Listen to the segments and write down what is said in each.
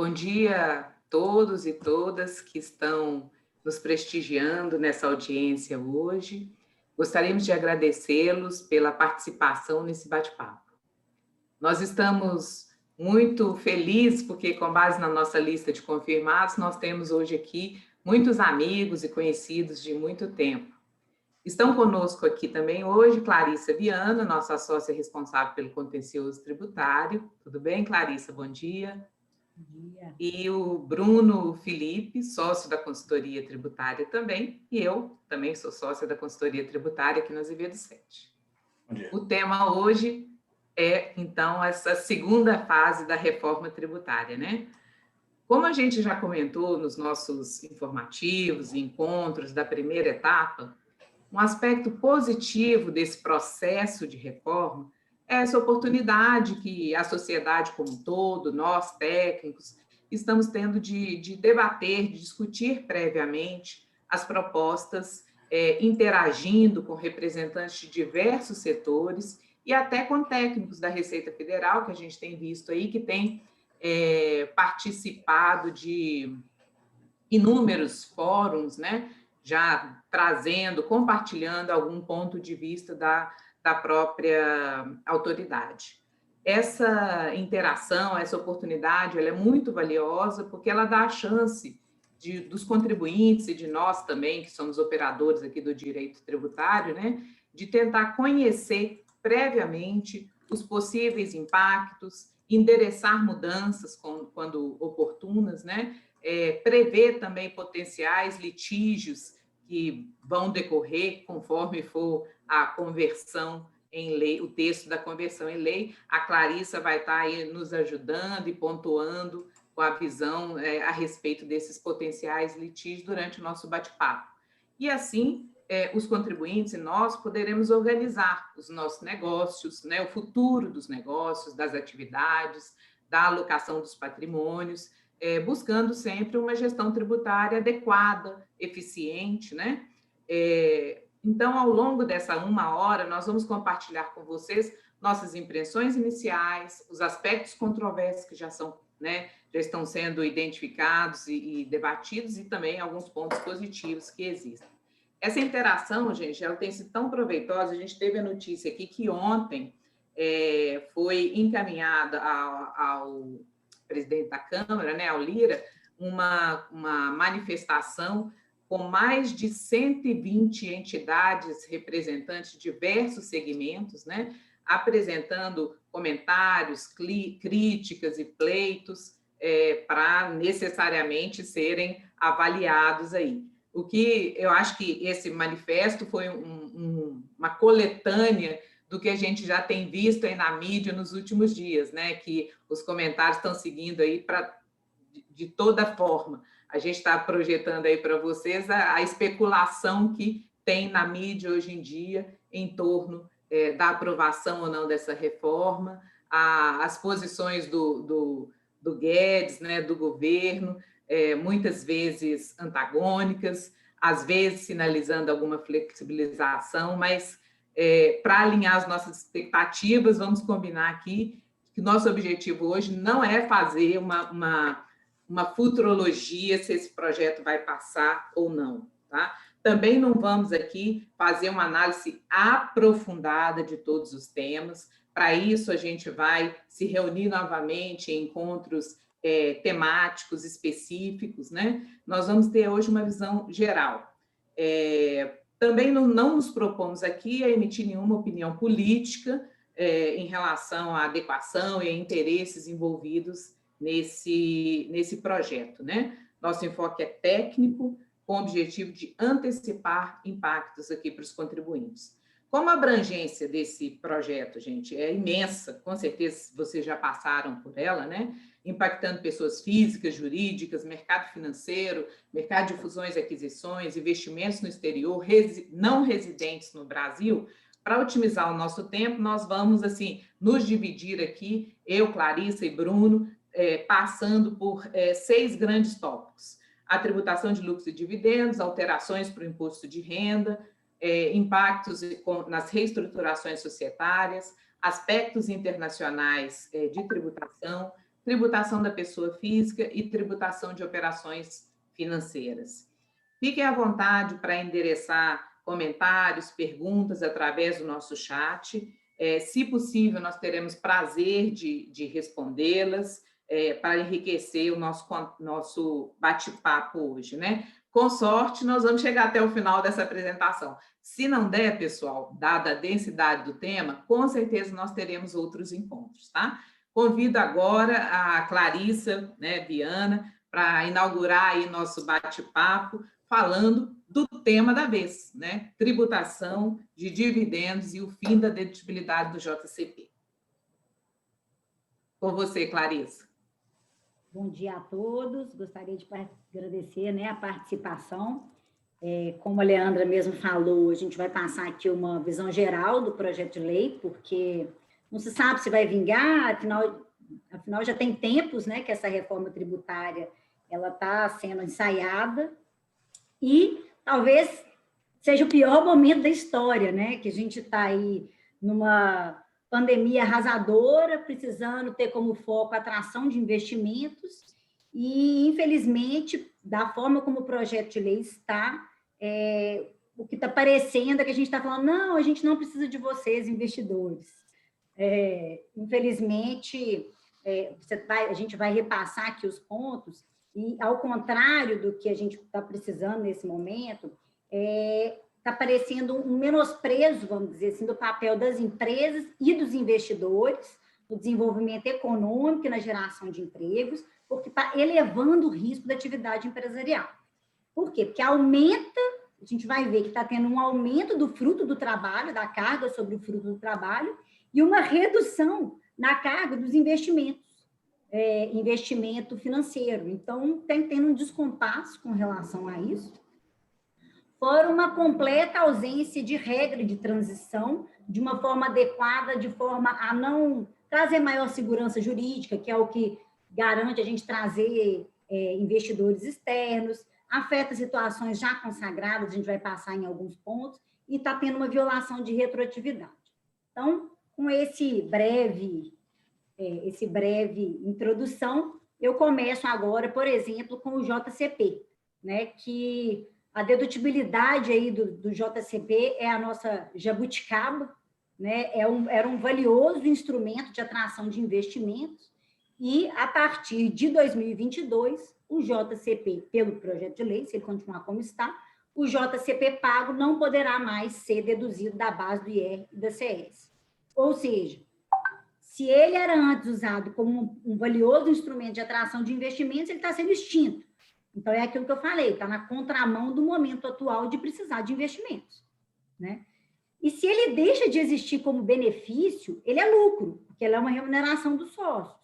Bom dia a todos e todas que estão nos prestigiando nessa audiência hoje. Gostaríamos de agradecê-los pela participação nesse bate-papo. Nós estamos muito felizes porque, com base na nossa lista de confirmados, nós temos hoje aqui muitos amigos e conhecidos de muito tempo. Estão conosco aqui também hoje Clarissa Viana, nossa sócia responsável pelo contencioso tributário. Tudo bem, Clarissa? Bom dia. E o Bruno Felipe, sócio da consultoria tributária também, e eu também sou sócia da consultoria tributária aqui no Azevedo 7. O tema hoje é, então, essa segunda fase da reforma tributária, né? Como a gente já comentou nos nossos informativos e encontros da primeira etapa, um aspecto positivo desse processo de reforma é essa oportunidade que a sociedade como um todo, nós técnicos, estamos tendo de debater, de discutir previamente as propostas, interagindo com representantes de diversos setores e até com técnicos da Receita Federal, que a gente tem visto aí, que tem participado de inúmeros fóruns, né, já trazendo, compartilhando algum ponto de vista da própria autoridade. Essa interação, essa oportunidade, ela é muito valiosa porque ela dá a chance dos contribuintes e de nós também, que somos operadores aqui do direito tributário, né, de tentar conhecer previamente os possíveis impactos, endereçar mudanças quando oportunas, né, prever também potenciais litígios que vão decorrer conforme for a conversão em lei, o texto da conversão em lei. A Clarissa vai estar aí nos ajudando e pontuando com a visão a respeito desses potenciais litígios durante o nosso bate-papo. E assim, os contribuintes e nós poderemos organizar os nossos negócios, né, o futuro dos negócios, das atividades, da alocação dos patrimônios, buscando sempre uma gestão tributária adequada, eficiente, né? Então, ao longo dessa 1 hora, nós vamos compartilhar com vocês nossas impressões iniciais, os aspectos controversos que já são, né, já estão sendo identificados e debatidos, e também alguns pontos positivos que existem. Essa interação, gente, ela tem sido tão proveitosa. A gente teve a notícia aqui que ontem foi encaminhada ao presidente da Câmara, né, ao Lira, uma manifestação com mais de 120 entidades representantes de diversos segmentos, né, apresentando comentários, críticas e pleitos para necessariamente serem avaliados aí. O que eu acho que esse manifesto foi uma coletânea do que a gente já tem visto aí na mídia nos últimos dias, né? Que os comentários estão seguindo aí de toda forma. A gente está projetando aí para vocês a especulação que tem na mídia hoje em dia em torno da aprovação ou não dessa reforma, as posições do Guedes, né, do governo, muitas vezes antagônicas, às vezes sinalizando alguma flexibilização, mas para alinhar as nossas expectativas, vamos combinar aqui que o nosso objetivo hoje não é fazer uma futurologia se esse projeto vai passar ou não, tá? Também não vamos aqui fazer uma análise aprofundada de todos os temas. Para isso, a gente vai se reunir novamente em encontros temáticos específicos, né? Nós vamos ter hoje uma visão geral. Também não nos propomos aqui a emitir nenhuma opinião política em relação à adequação e a interesses envolvidos nesse projeto, né? Nosso enfoque é técnico, com o objetivo de antecipar impactos aqui para os contribuintes. Como a abrangência desse projeto, gente, é imensa, com certeza vocês já passaram por ela, né? Impactando pessoas físicas, jurídicas, mercado financeiro, mercado de fusões e aquisições, investimentos no exterior, não residentes no Brasil. Para otimizar o nosso tempo, nós vamos, assim, nos dividir aqui, eu, Clarissa e Bruno, passando por 6 grandes tópicos: a tributação de lucros e dividendos, alterações para o imposto de renda, impactos nas reestruturações societárias, aspectos internacionais de tributação, tributação da pessoa física e tributação de operações financeiras. Fiquem à vontade para endereçar comentários, perguntas através do nosso chat. Se possível, nós teremos prazer de respondê-las para enriquecer o nosso bate-papo hoje, né? Com sorte, nós vamos chegar até o final dessa apresentação. Se não der, pessoal, dada a densidade do tema, com certeza nós teremos outros encontros, tá? Convido agora a Clarissa, né, Viana, para inaugurar aí nosso bate-papo, falando do tema da vez, né? Tributação de dividendos e o fim da dedutibilidade do JCP. Com você, Clarissa. Bom dia a todos, gostaria de agradecer, né, a participação. Como a Leandra mesmo falou, a gente vai passar aqui uma visão geral do projeto de lei, porque não se sabe se vai vingar, afinal já tem tempos, né, que essa reforma tributária ela está sendo ensaiada, e talvez seja o pior momento da história, né, que a gente está aí numa pandemia arrasadora, precisando ter como foco a atração de investimentos, e, infelizmente, da forma como o projeto de lei está, o que está parecendo é que a gente está falando, não, a gente não precisa de vocês, investidores. Infelizmente, a gente vai repassar aqui os pontos, e, ao contrário do que a gente está precisando nesse momento, está parecendo um menosprezo, vamos dizer assim, do papel das empresas e dos investidores no desenvolvimento econômico e na geração de empregos, porque está elevando o risco da atividade empresarial. Por quê? Porque aumenta, a gente vai ver que está tendo um aumento do fruto do trabalho, da carga sobre o fruto do trabalho, e uma redução na carga dos investimentos, investimento financeiro. Então, tem tendo um descompasso com relação a isso. Fora uma completa ausência de regra de transição, de uma forma adequada, de forma a não trazer maior segurança jurídica, que é o que garante a gente trazer investidores externos, afeta situações já consagradas, a gente vai passar em alguns pontos, e está tendo uma violação de retroatividade. Então, com esse breve introdução, eu começo agora, por exemplo, com o JCP, né, que a dedutibilidade aí do JCP é a nossa jabuticaba, né? Era um valioso instrumento de atração de investimentos, e, a partir de 2022, o JCP, pelo projeto de lei, se ele continuar como está, o JCP pago não poderá mais ser deduzido da base do IR e da CS. Ou seja, se ele era antes usado como um valioso instrumento de atração de investimentos, ele está sendo extinto. Então, é aquilo que eu falei, está na contramão do momento atual de precisar de investimentos, né? E se ele deixa de existir como benefício, ele é lucro, porque ele é uma remuneração dos sócios.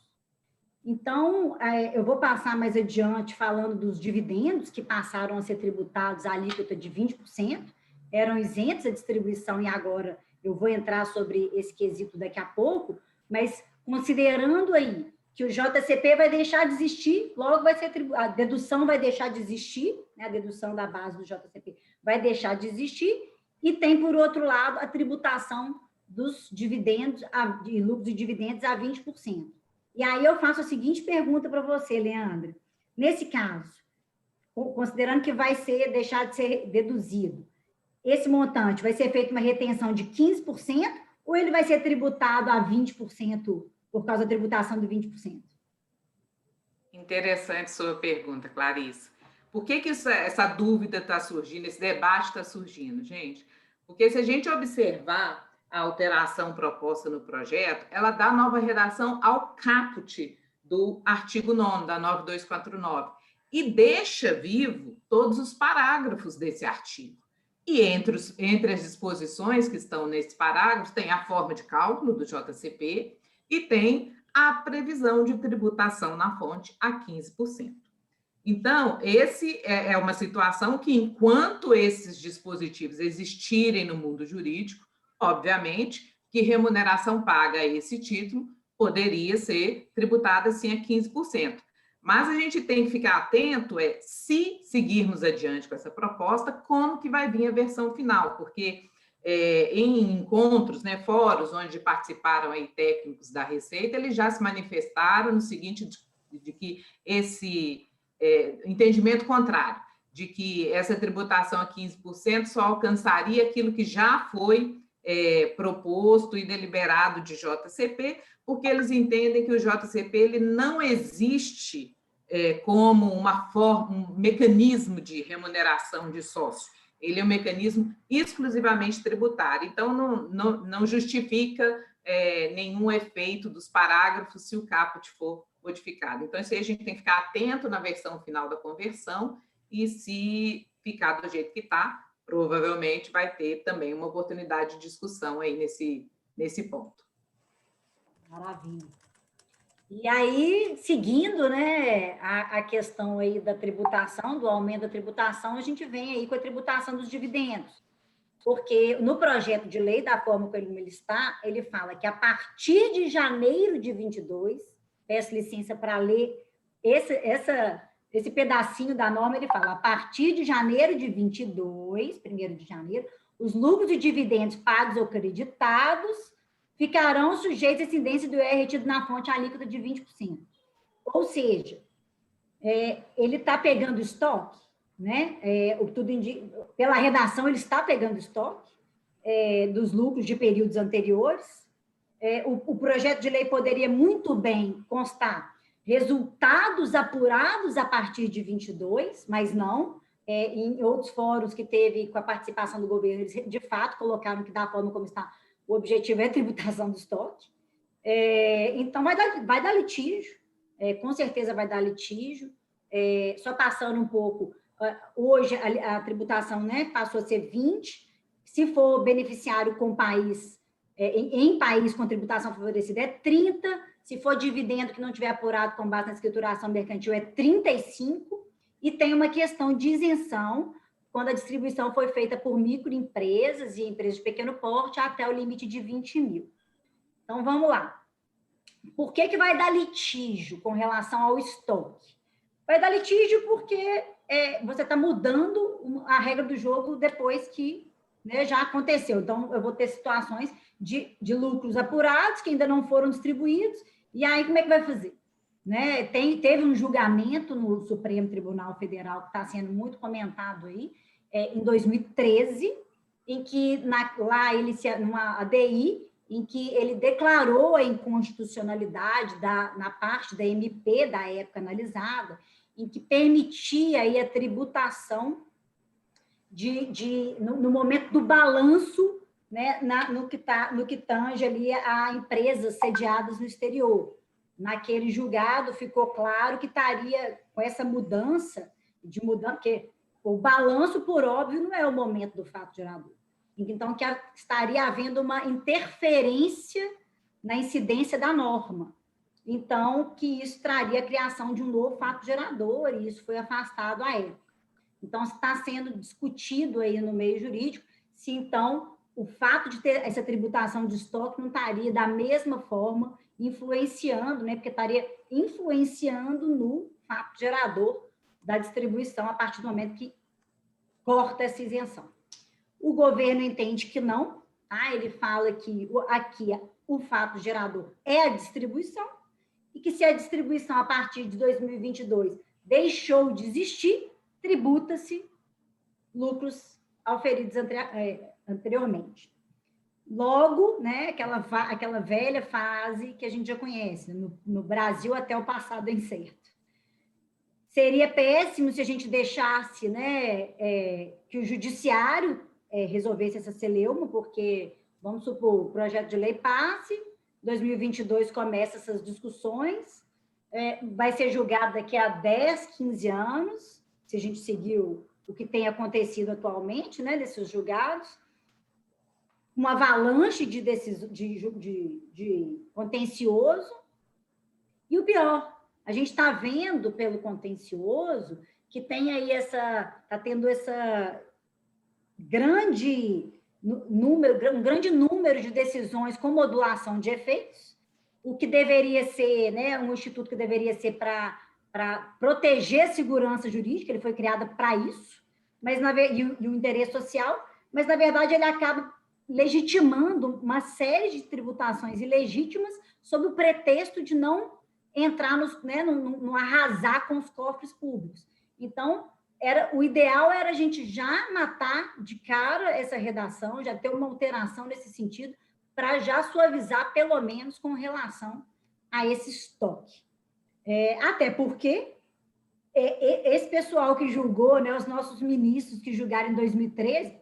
Então, eu vou passar mais adiante falando dos dividendos, que passaram a ser tributados à alíquota de 20%, eram isentos à distribuição, e agora eu vou entrar sobre esse quesito daqui a pouco, mas considerando aí que o JCP vai deixar de existir, logo vai ser a dedução vai deixar de existir, né, a dedução da base do JCP vai deixar de existir, e tem, por outro lado, a tributação dos dividendos, de lucros e dividendos a 20%. E aí eu faço a seguinte pergunta para você, Leandra. Nesse caso, considerando que vai deixar de ser deduzido, esse montante vai ser feita uma retenção de 15%, ou ele vai ser tributado a 20%, por causa da tributação de 20%? Interessante sua pergunta, Clarissa. Por que essa dúvida está surgindo, esse debate está surgindo, gente? Porque, se a gente observar a alteração proposta no projeto, ela dá nova redação ao caput do artigo 9º, da 9249, e deixa vivo todos os parágrafos desse artigo. E entre as disposições que estão nesse parágrafo, tem a forma de cálculo do JCP e tem a previsão de tributação na fonte a 15%. Então, esse é uma situação que, enquanto esses dispositivos existirem no mundo jurídico, obviamente que remuneração paga a esse título poderia ser tributada, sim, a 15%. Mas a gente tem que ficar atento, se seguirmos adiante com essa proposta, como que vai vir a versão final, porque em encontros, né, fóruns onde participaram aí técnicos da Receita, eles já se manifestaram no seguinte, de que esse entendimento contrário, de que essa tributação a 15% só alcançaria aquilo que já foi proposto e deliberado de JCP, porque eles entendem que o JCP ele não existe como um mecanismo de remuneração de sócio. Ele é um mecanismo exclusivamente tributário, então não justifica nenhum efeito dos parágrafos se o caput for modificado. Então, isso aí a gente tem que ficar atento na versão final da conversão, e se ficar do jeito que está, provavelmente vai ter também uma oportunidade de discussão aí nesse ponto. Maravilha. E aí, seguindo, né, a questão aí da tributação, do aumento da tributação, a gente vem aí com a tributação dos dividendos. Porque no projeto de lei, da forma como ele está, ele fala que a partir de janeiro de 22, peço licença para ler esse pedacinho da norma, ele fala, a partir de janeiro de 22, 1º de janeiro, os lucros e dividendos pagos ou creditados ficarão sujeitos à incidência do IR retido na fonte alíquota de 20%. Ou seja, ele está pegando estoque, né? Pela redação, ele está pegando estoque dos lucros de períodos anteriores. O projeto de lei poderia muito bem constar resultados apurados a partir de 22, mas não. Em outros fóruns que teve com a participação do governo, eles de fato colocaram que da forma como está, o objetivo é a tributação do estoque. Então, vai dar litígio, com certeza vai dar litígio. Só passando um pouco, hoje a tributação, né, passou a ser 20%, se for beneficiário com país, em país com tributação favorecida é 30%, se for dividendo que não tiver apurado com base na escrituração mercantil é 35%, e tem uma questão de isenção, quando a distribuição foi feita por microempresas e empresas de pequeno porte até o limite de 20 mil. Então, vamos lá. Por que vai dar litígio com relação ao estoque? Vai dar litígio porque você está mudando a regra do jogo depois que, né, já aconteceu. Então, eu vou ter situações de lucros apurados que ainda não foram distribuídos, e aí como é que vai fazer? Né? Teve um julgamento no Supremo Tribunal Federal que está sendo muito comentado aí, em 2013, em que numa ADI, em que ele declarou a inconstitucionalidade na parte da MP da época analisada, em que permitia aí a tributação no momento do balanço, né, no que tange ali a empresas sediadas no exterior. Naquele julgado ficou claro que estaria com essa mudança, porque o balanço, por óbvio, não é o momento do fato gerador. Então, que estaria havendo uma interferência na incidência da norma. Então, que isso traria a criação de um novo fato gerador, e isso foi afastado à época. Então, está sendo discutido aí no meio jurídico se, então, o fato de ter essa tributação de estoque não estaria da mesma forma influenciando, né? Porque estaria influenciando no fato gerador da distribuição a partir do momento que corta essa isenção. O governo entende que não, tá? Ele fala que aqui o fato gerador é a distribuição, e que se a distribuição a partir de 2022 deixou de existir, tributa-se lucros auferidos anteriormente. Logo, né, aquela velha fase que a gente já conhece, no Brasil até o passado é incerto. Seria péssimo se a gente deixasse, né, que o judiciário resolvesse essa celeuma, porque, vamos supor, o projeto de lei passe, 2022 começa essas discussões, vai ser julgado daqui a 10, 15 anos, se a gente seguir o que tem acontecido atualmente, né, desses julgados, uma avalanche de contencioso, e o pior, a gente está vendo pelo contencioso que tem aí está tendo essa um grande número de decisões com modulação de efeitos, o que deveria ser, né, um instituto que deveria ser para proteger a segurança jurídica, ele foi criado para isso, mas e o interesse social, mas, na verdade, ele acaba legitimando uma série de tributações ilegítimas sob o pretexto de não entrar no arrasar com os cofres públicos. Então, o ideal era a gente já matar de cara essa redação, já ter uma alteração nesse sentido, para já suavizar, pelo menos, com relação a esse estoque. Até porque esse pessoal que julgou, né, os nossos ministros que julgaram em 2013,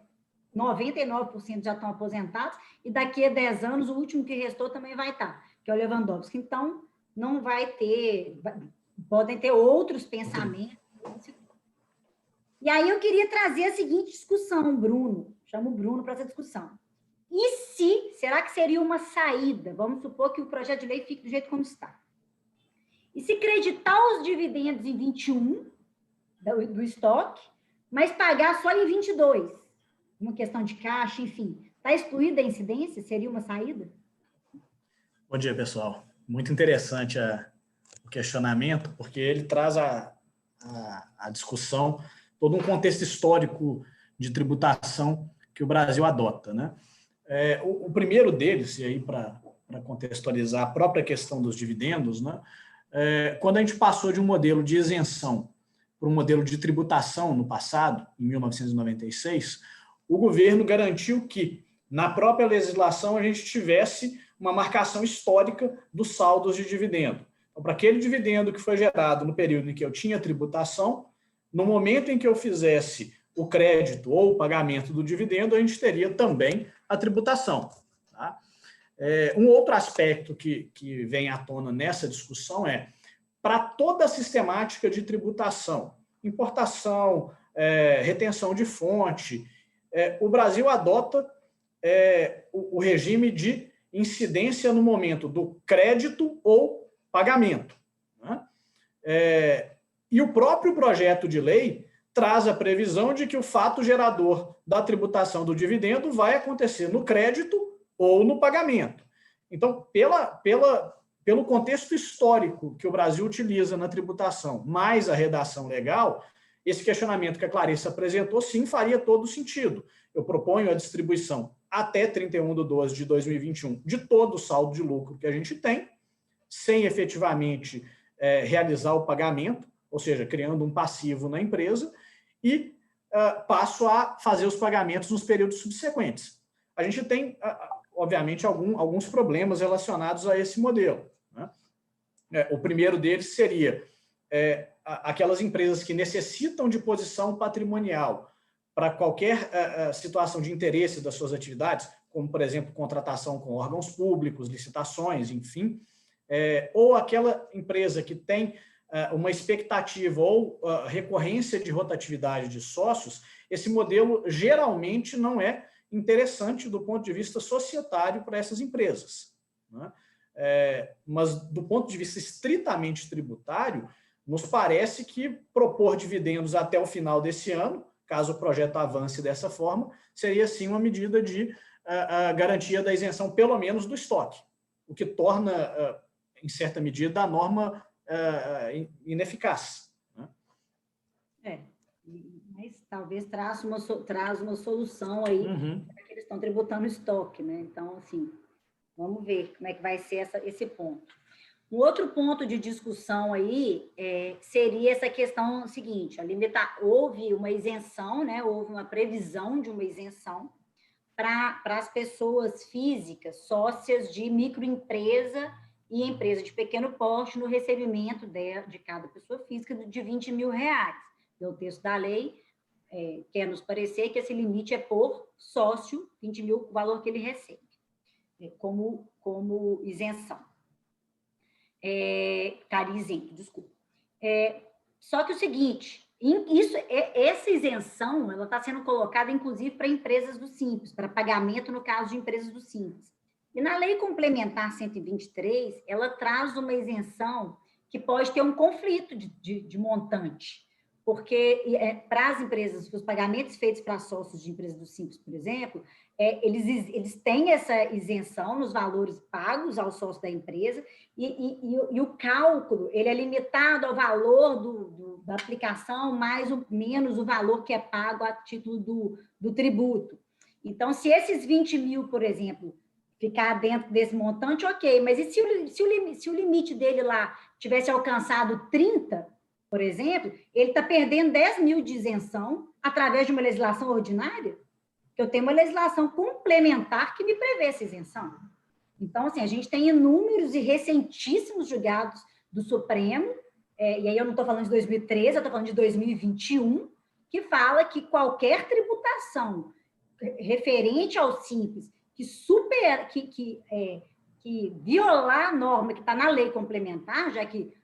99% já estão aposentados, e daqui a 10 anos, o último que restou também vai estar, que é o Lewandowski. Então, não vai ter... Podem ter outros pensamentos. E aí eu queria trazer a seguinte discussão, Bruno. Chamo o Bruno para essa discussão. E será que seria uma saída? Vamos supor que o projeto de lei fique do jeito como está. E se creditar os dividendos em 21 do estoque, mas pagar só em 22? Uma questão de caixa, enfim. Está excluída a incidência? Seria uma saída? Bom dia, pessoal. Muito interessante o questionamento, porque ele traz a discussão, todo um contexto histórico de tributação que o Brasil adota, né? O primeiro deles, e aí para contextualizar a própria questão dos dividendos, né? Quando a gente passou de um modelo de isenção para um modelo de tributação no passado, em 1996, o governo garantiu que, na própria legislação, a gente tivesse uma marcação histórica dos saldos de dividendo. Então, para aquele dividendo que foi gerado no período em que eu tinha tributação, no momento em que eu fizesse o crédito ou o pagamento do dividendo, a gente teria também a tributação. Tá? Um outro aspecto que vem à tona nessa discussão para toda a sistemática de tributação, importação, retenção de fonte, o Brasil adota o regime de incidência no momento do crédito ou pagamento. Né? E o próprio projeto de lei traz a previsão de que o fato gerador da tributação do dividendo vai acontecer no crédito ou no pagamento. Então, pelo contexto histórico que o Brasil utiliza na tributação, mais a redação legal, esse questionamento que a Clarice apresentou, sim, faria todo sentido. Eu proponho a distribuição até 31/12/2021 de todo o saldo de lucro que a gente tem, sem efetivamente realizar o pagamento, ou seja, criando um passivo na empresa, e passo a fazer os pagamentos nos períodos subsequentes. A gente tem, obviamente, alguns problemas relacionados a esse modelo. Né? O primeiro deles seria aquelas empresas que necessitam de posição patrimonial para qualquer situação de interesse das suas atividades, como, por exemplo, contratação com órgãos públicos, licitações, enfim, ou aquela empresa que tem uma expectativa ou recorrência de rotatividade de sócios, esse modelo geralmente não é interessante do ponto de vista societário para essas empresas. Né? Mas, do ponto de vista estritamente tributário, nos parece que propor dividendos até o final desse ano, caso o projeto avance dessa forma, seria, sim, uma medida de garantia da isenção, pelo menos, do estoque, o que torna, em certa medida, a norma ineficaz. Né? Mas talvez traz uma solução aí, para que eles estão tributando estoque, né? Então, assim, vamos ver como é que vai ser esse ponto. Um outro ponto de discussão aí seria essa questão seguinte: houve uma isenção, né? Houve uma previsão de uma isenção para as pessoas físicas, sócias de microempresa e empresa de pequeno porte, no recebimento de cada pessoa física de R$20 mil. O texto da lei quer nos parecer que esse limite é por sócio, 20 mil, o valor que ele recebe, como isenção. Estaria isento, desculpa. Só que o seguinte, essa isenção ela está sendo colocada, inclusive, para empresas do Simples, para pagamento no caso de empresas do Simples. E na Lei Complementar 123, ela traz uma isenção que pode ter um conflito de montante, porque para as empresas, os pagamentos feitos para sócios de empresas do Simples, por exemplo, eles têm essa isenção nos valores pagos ao sócio da empresa, e o cálculo ele é limitado ao valor da aplicação, mais ou menos o valor que é pago a título do tributo. Então, se esses 20 mil, por exemplo, ficar dentro desse montante, ok, mas e se o limite dele lá tivesse alcançado 30, por exemplo, ele está perdendo 10 mil de isenção através de uma legislação ordinária, que eu tenho uma legislação complementar que me prevê essa isenção. Então, assim, a gente tem inúmeros e recentíssimos julgados do Supremo, e aí eu não estou falando de 2013, eu estou falando de 2021, que fala que qualquer tributação referente ao Simples que violar a norma que está na lei complementar, já que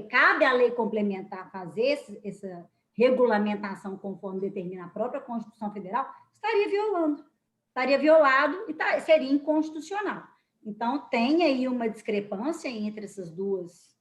cabe à lei complementar fazer essa regulamentação conforme determina a própria Constituição Federal, estaria violado e seria inconstitucional. Então, tem aí uma discrepância entre essas duas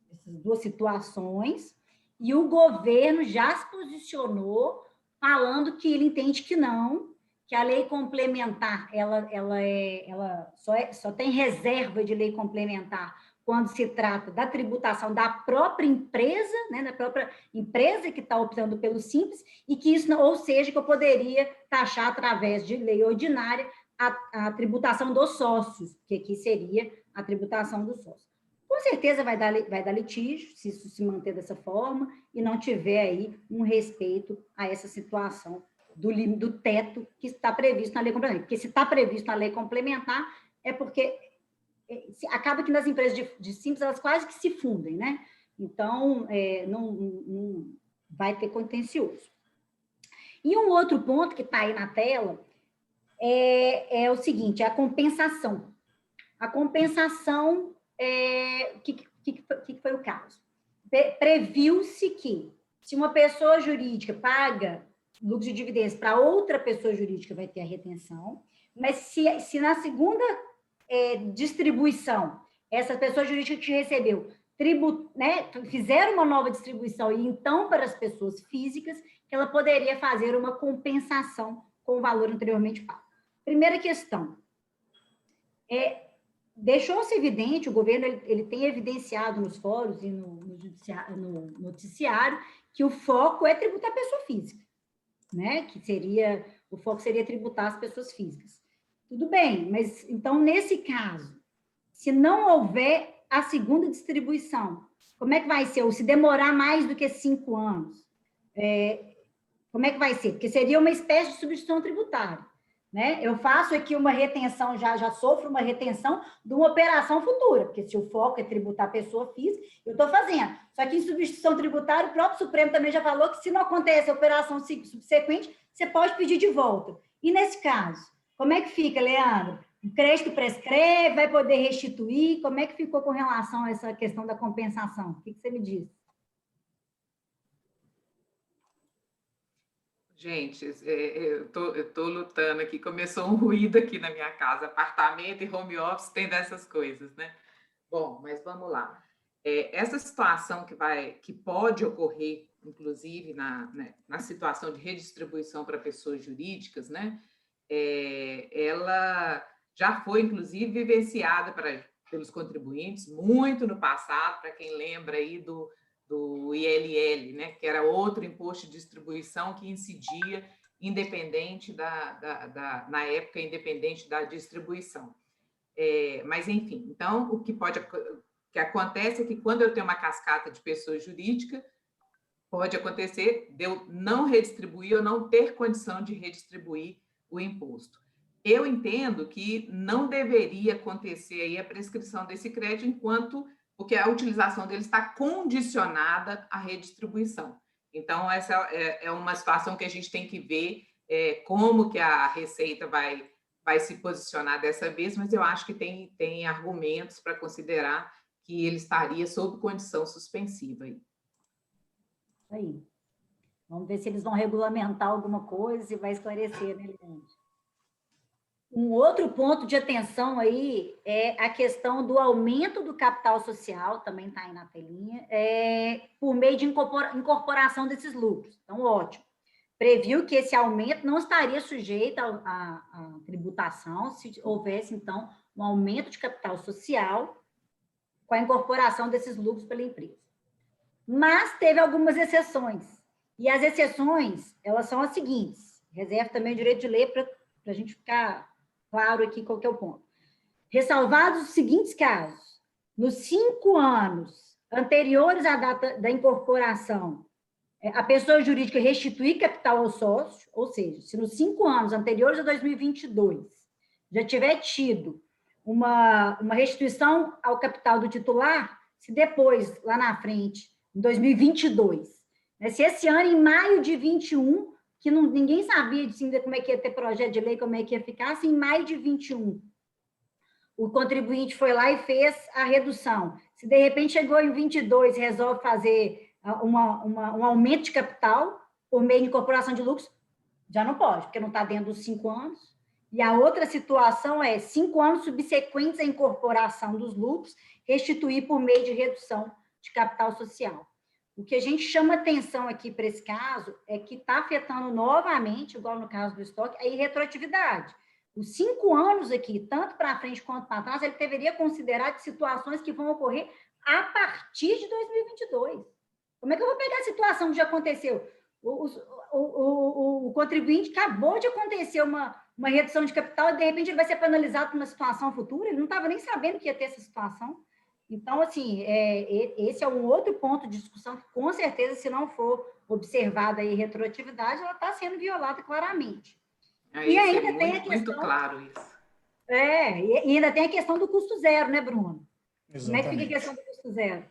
situações, e o governo já se posicionou falando que ele entende que não, que a lei complementar ela só tem reserva de lei complementar quando se trata da tributação da própria empresa, né, da própria empresa que está optando pelo Simples, e que isso, ou seja, que eu poderia taxar através de lei ordinária a tributação dos sócios, que aqui seria a tributação dos sócios. Com certeza vai dar litígio, se isso se manter dessa forma, e não tiver aí um respeito a essa situação do teto que está previsto na lei complementar. Porque se está previsto na lei complementar, é porque acaba que nas empresas de Simples, elas quase que se fundem, né? Então, não vai ter contencioso. E um outro ponto que está aí na tela é o seguinte, é a compensação. A compensação, o que foi o caso? Previu-se que, se uma pessoa jurídica paga lucro de dividendos para outra pessoa jurídica, vai ter a retenção, mas se na segunda distribuição, essa pessoa jurídica que recebeu, fizeram uma nova distribuição, e então, para as pessoas físicas, que ela poderia fazer uma compensação com o valor anteriormente pago. Primeira questão, deixou-se evidente, o governo ele tem evidenciado nos fóruns e no noticiário que o foco é tributar a pessoa física, né? O foco seria tributar as pessoas físicas. Tudo bem, mas então, nesse caso, se não houver a segunda distribuição, como é que vai ser? Ou se demorar mais do que 5 anos, como é que vai ser? Porque seria uma espécie de substituição tributária, né? Eu faço aqui uma retenção, já sofro uma retenção de uma operação futura, porque se o foco é tributar a pessoa física, eu estou fazendo. Só que em substituição tributária, o próprio Supremo também já falou que se não acontece a operação subsequente, você pode pedir de volta. E nesse caso, como é que fica, Leandro? O crédito prescreve, vai poder restituir? Como é que ficou com relação a essa questão da compensação? O que você me diz? Gente, eu tô lutando aqui. Começou um ruído aqui na minha casa. Apartamento e home office tem dessas coisas, né? Bom, mas vamos lá. Essa situação que pode ocorrer, inclusive, na situação de redistribuição para pessoas jurídicas, né? Ela já foi, inclusive, vivenciada pelos contribuintes muito no passado, para quem lembra aí do ILL, né, que era outro imposto de distribuição que incidia independente na época, independente da distribuição. Mas, enfim, então, o que acontece é que quando eu tenho uma cascata de pessoa jurídica, pode acontecer de eu não redistribuir ou não ter condição de redistribuir o imposto. Eu entendo que não deveria acontecer aí a prescrição desse crédito porque a utilização dele está condicionada à redistribuição. Então, essa é uma situação que a gente tem que ver como que a Receita vai se posicionar dessa vez, mas eu acho que tem argumentos para considerar que ele estaria sob condição suspensiva. Aí. Vamos ver se eles vão regulamentar alguma coisa e vai esclarecer, né, Leandro? Um outro ponto de atenção aí é a questão do aumento do capital social, também está aí na telinha, por meio de incorporação desses lucros. Então, ótimo. Previu que esse aumento não estaria sujeito à tributação se houvesse, então, um aumento de capital social com a incorporação desses lucros pela empresa. Mas teve algumas exceções. E as exceções, elas são as seguintes. Reservo também o direito de ler para a gente ficar claro aqui qual que é o ponto. Ressalvados os seguintes casos: nos 5 anos anteriores à data da incorporação, a pessoa jurídica restituir capital ao sócio, ou seja, se nos 5 anos anteriores a 2022 já tiver tido uma restituição ao capital do titular, se depois, lá na frente, em 2022, né, se esse ano, em maio de 21, que ninguém sabia ainda como é que ia ter projeto de lei, como é que ia ficar, se em maio de 21 o contribuinte foi lá e fez a redução, se de repente chegou em 22 e resolve fazer um aumento de capital por meio de incorporação de lucros, já não pode, porque não está dentro dos 5 anos. E a outra situação é 5 anos subsequentes à incorporação dos lucros, restituir por meio de redução de capital social. O que a gente chama atenção aqui para esse caso é que está afetando novamente, igual no caso do estoque, a irretroatividade. Os 5 anos aqui, tanto para frente quanto para trás, ele deveria considerar de situações que vão ocorrer a partir de 2022. Como é que eu vou pegar a situação que já aconteceu? O contribuinte acabou de acontecer uma redução de capital e, de repente, ele vai ser penalizado por uma situação futura? Ele não estava nem sabendo que ia ter essa situação. Então, assim, esse é um outro ponto de discussão que, com certeza, se não for observada a retroatividade, ela está sendo violada claramente. E ainda tem a questão... Muito claro isso. E ainda tem a questão do custo zero, né, Bruno? Exatamente. Como é que fica a questão do custo zero?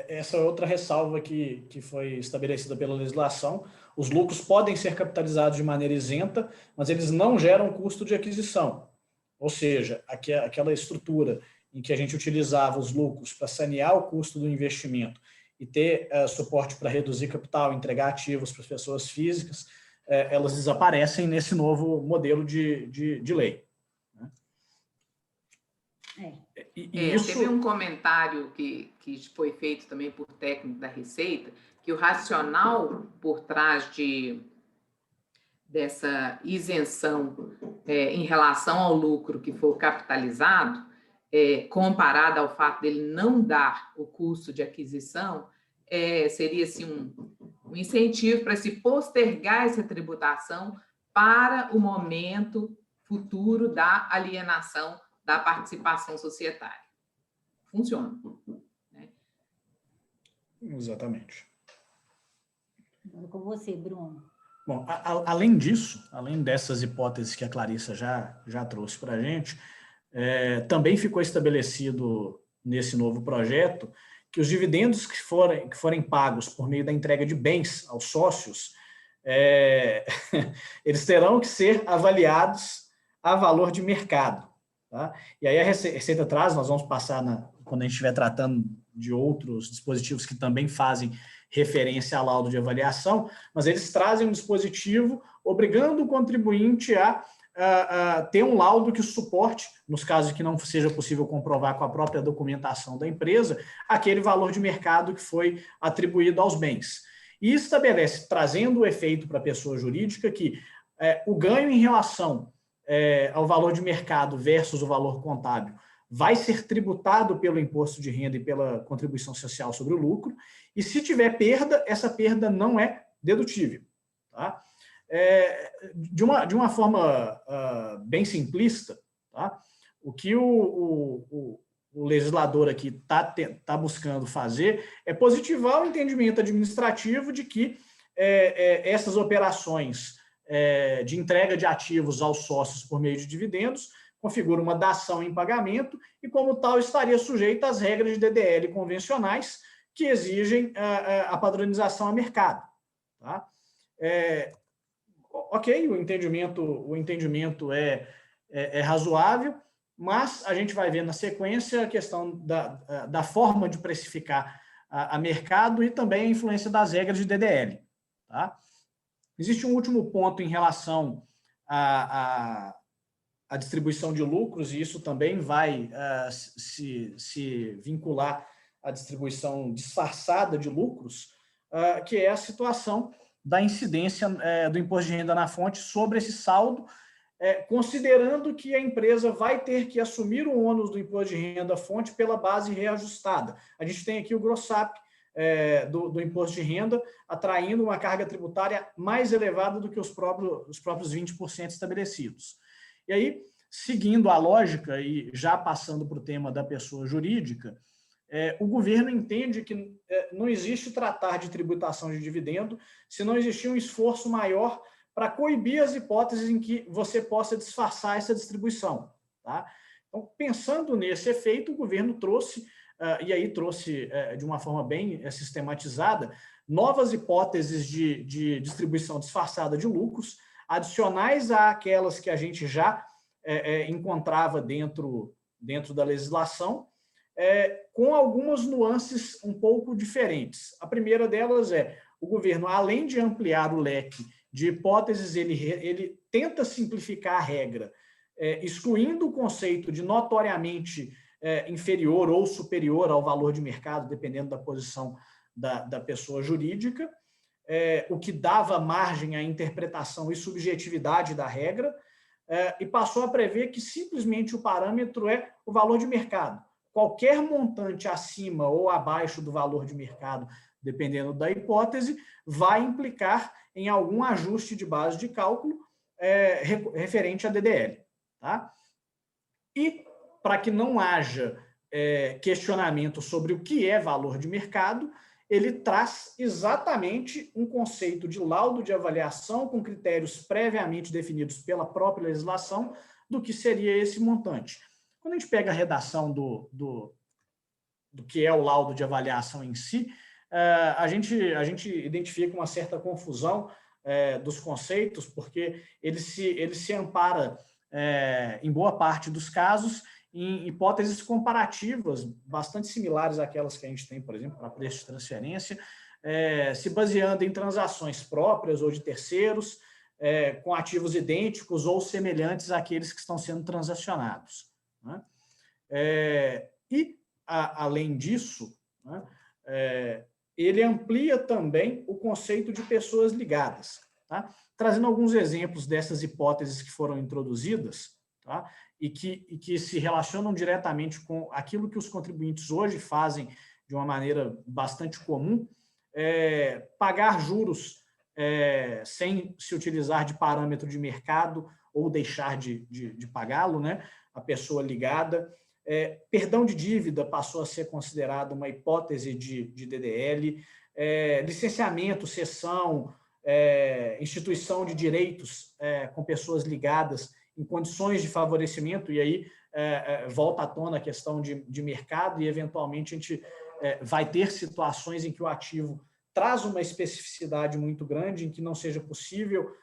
Essa é outra ressalva que foi estabelecida pela legislação. Os lucros podem ser capitalizados de maneira isenta, mas eles não geram custo de aquisição. Ou seja, aquela estrutura em que a gente utilizava os lucros para sanear o custo do investimento e ter suporte para reduzir capital, entregar ativos para as pessoas físicas, elas desaparecem nesse novo modelo de lei. Teve um comentário que foi feito também por técnico da Receita, que o racional por trás dessa isenção em relação ao lucro que for capitalizado, comparado ao fato dele não dar o custo de aquisição, seria assim, um incentivo para se postergar essa tributação para o momento futuro da alienação da participação societária. Funciona. Né? Exatamente. Agora com você, Bruno. Bom, além disso, além dessas hipóteses que a Clarissa já trouxe para a gente, também ficou estabelecido nesse novo projeto que os dividendos que forem pagos por meio da entrega de bens aos sócios, eles terão que ser avaliados a valor de mercado. Tá? E aí a Receita traz, nós vamos passar, quando a gente estiver tratando de outros dispositivos que também fazem referência a laudo de avaliação, mas eles trazem um dispositivo obrigando o contribuinte a ter um laudo que suporte, nos casos que não seja possível comprovar com a própria documentação da empresa, aquele valor de mercado que foi atribuído aos bens. E estabelece, trazendo o efeito para a pessoa jurídica, que o ganho em relação ao valor de mercado versus o valor contábil vai ser tributado pelo imposto de renda e pela contribuição social sobre o lucro, e se tiver perda, essa perda não é dedutível. Tá? De uma forma bem simplista, tá? O que o legislador aqui tá buscando fazer é positivar o entendimento administrativo de que essas operações de entrega de ativos aos sócios por meio de dividendos configura uma dação em pagamento e, como tal, estaria sujeita às regras de DDL convencionais que exigem a padronização a mercado. Tá? Ok, o entendimento é razoável, mas a gente vai ver na sequência a questão da forma de precificar a mercado e também a influência das regras de DDL. Tá? Existe um último ponto em relação à distribuição de lucros, e isso também vai se vincular à distribuição disfarçada de lucros, que é a situação da incidência do imposto de renda na fonte sobre esse saldo, considerando que a empresa vai ter que assumir o ônus do imposto de renda fonte pela base reajustada. A gente tem aqui o GROSSAP do imposto de renda, atraindo uma carga tributária mais elevada do que os próprios 20% estabelecidos. E aí, seguindo a lógica e já passando para o tema da pessoa jurídica, o governo entende que não existe tratar de tributação de dividendo se não existir um esforço maior para coibir as hipóteses em que você possa disfarçar essa distribuição. Tá? Então, pensando nesse efeito, o governo trouxe, e aí trouxe de uma forma bem sistematizada, novas hipóteses de distribuição disfarçada de lucros, adicionais àquelas que a gente já encontrava dentro da legislação, com algumas nuances um pouco diferentes. A primeira delas o governo, além de ampliar o leque de hipóteses, ele tenta simplificar a regra, excluindo o conceito de notoriamente inferior ou superior ao valor de mercado, dependendo da posição da pessoa jurídica, o que dava margem à interpretação e subjetividade da regra, e passou a prever que simplesmente o parâmetro é o valor de mercado. Qualquer montante acima ou abaixo do valor de mercado, dependendo da hipótese, vai implicar em algum ajuste de base de cálculo referente à DDL. Tá? E, para que não haja questionamento sobre o que é valor de mercado, ele traz exatamente um conceito de laudo de avaliação com critérios previamente definidos pela própria legislação do que seria esse montante. Quando a gente pega a redação do que é o laudo de avaliação em si, a gente identifica uma certa confusão dos conceitos, porque ele se ampara, em boa parte dos casos, em hipóteses comparativas bastante similares àquelas que a gente tem, por exemplo, para preço de transferência, se baseando em transações próprias ou de terceiros, com ativos idênticos ou semelhantes àqueles que estão sendo transacionados. Né? Além disso, né, ele amplia também o conceito de pessoas ligadas, tá? Trazendo alguns exemplos dessas hipóteses que foram introduzidas, tá? E que se relacionam diretamente com aquilo que os contribuintes hoje fazem de uma maneira bastante comum, pagar juros sem se utilizar de parâmetro de mercado ou deixar de pagá-lo, né? A pessoa ligada. Perdão de dívida passou a ser considerado uma hipótese de DDL, licenciamento, cessão, instituição de direitos com pessoas ligadas em condições de favorecimento, e aí volta à tona a questão de mercado, e eventualmente a gente vai ter situações em que o ativo traz uma especificidade muito grande, em que não seja possível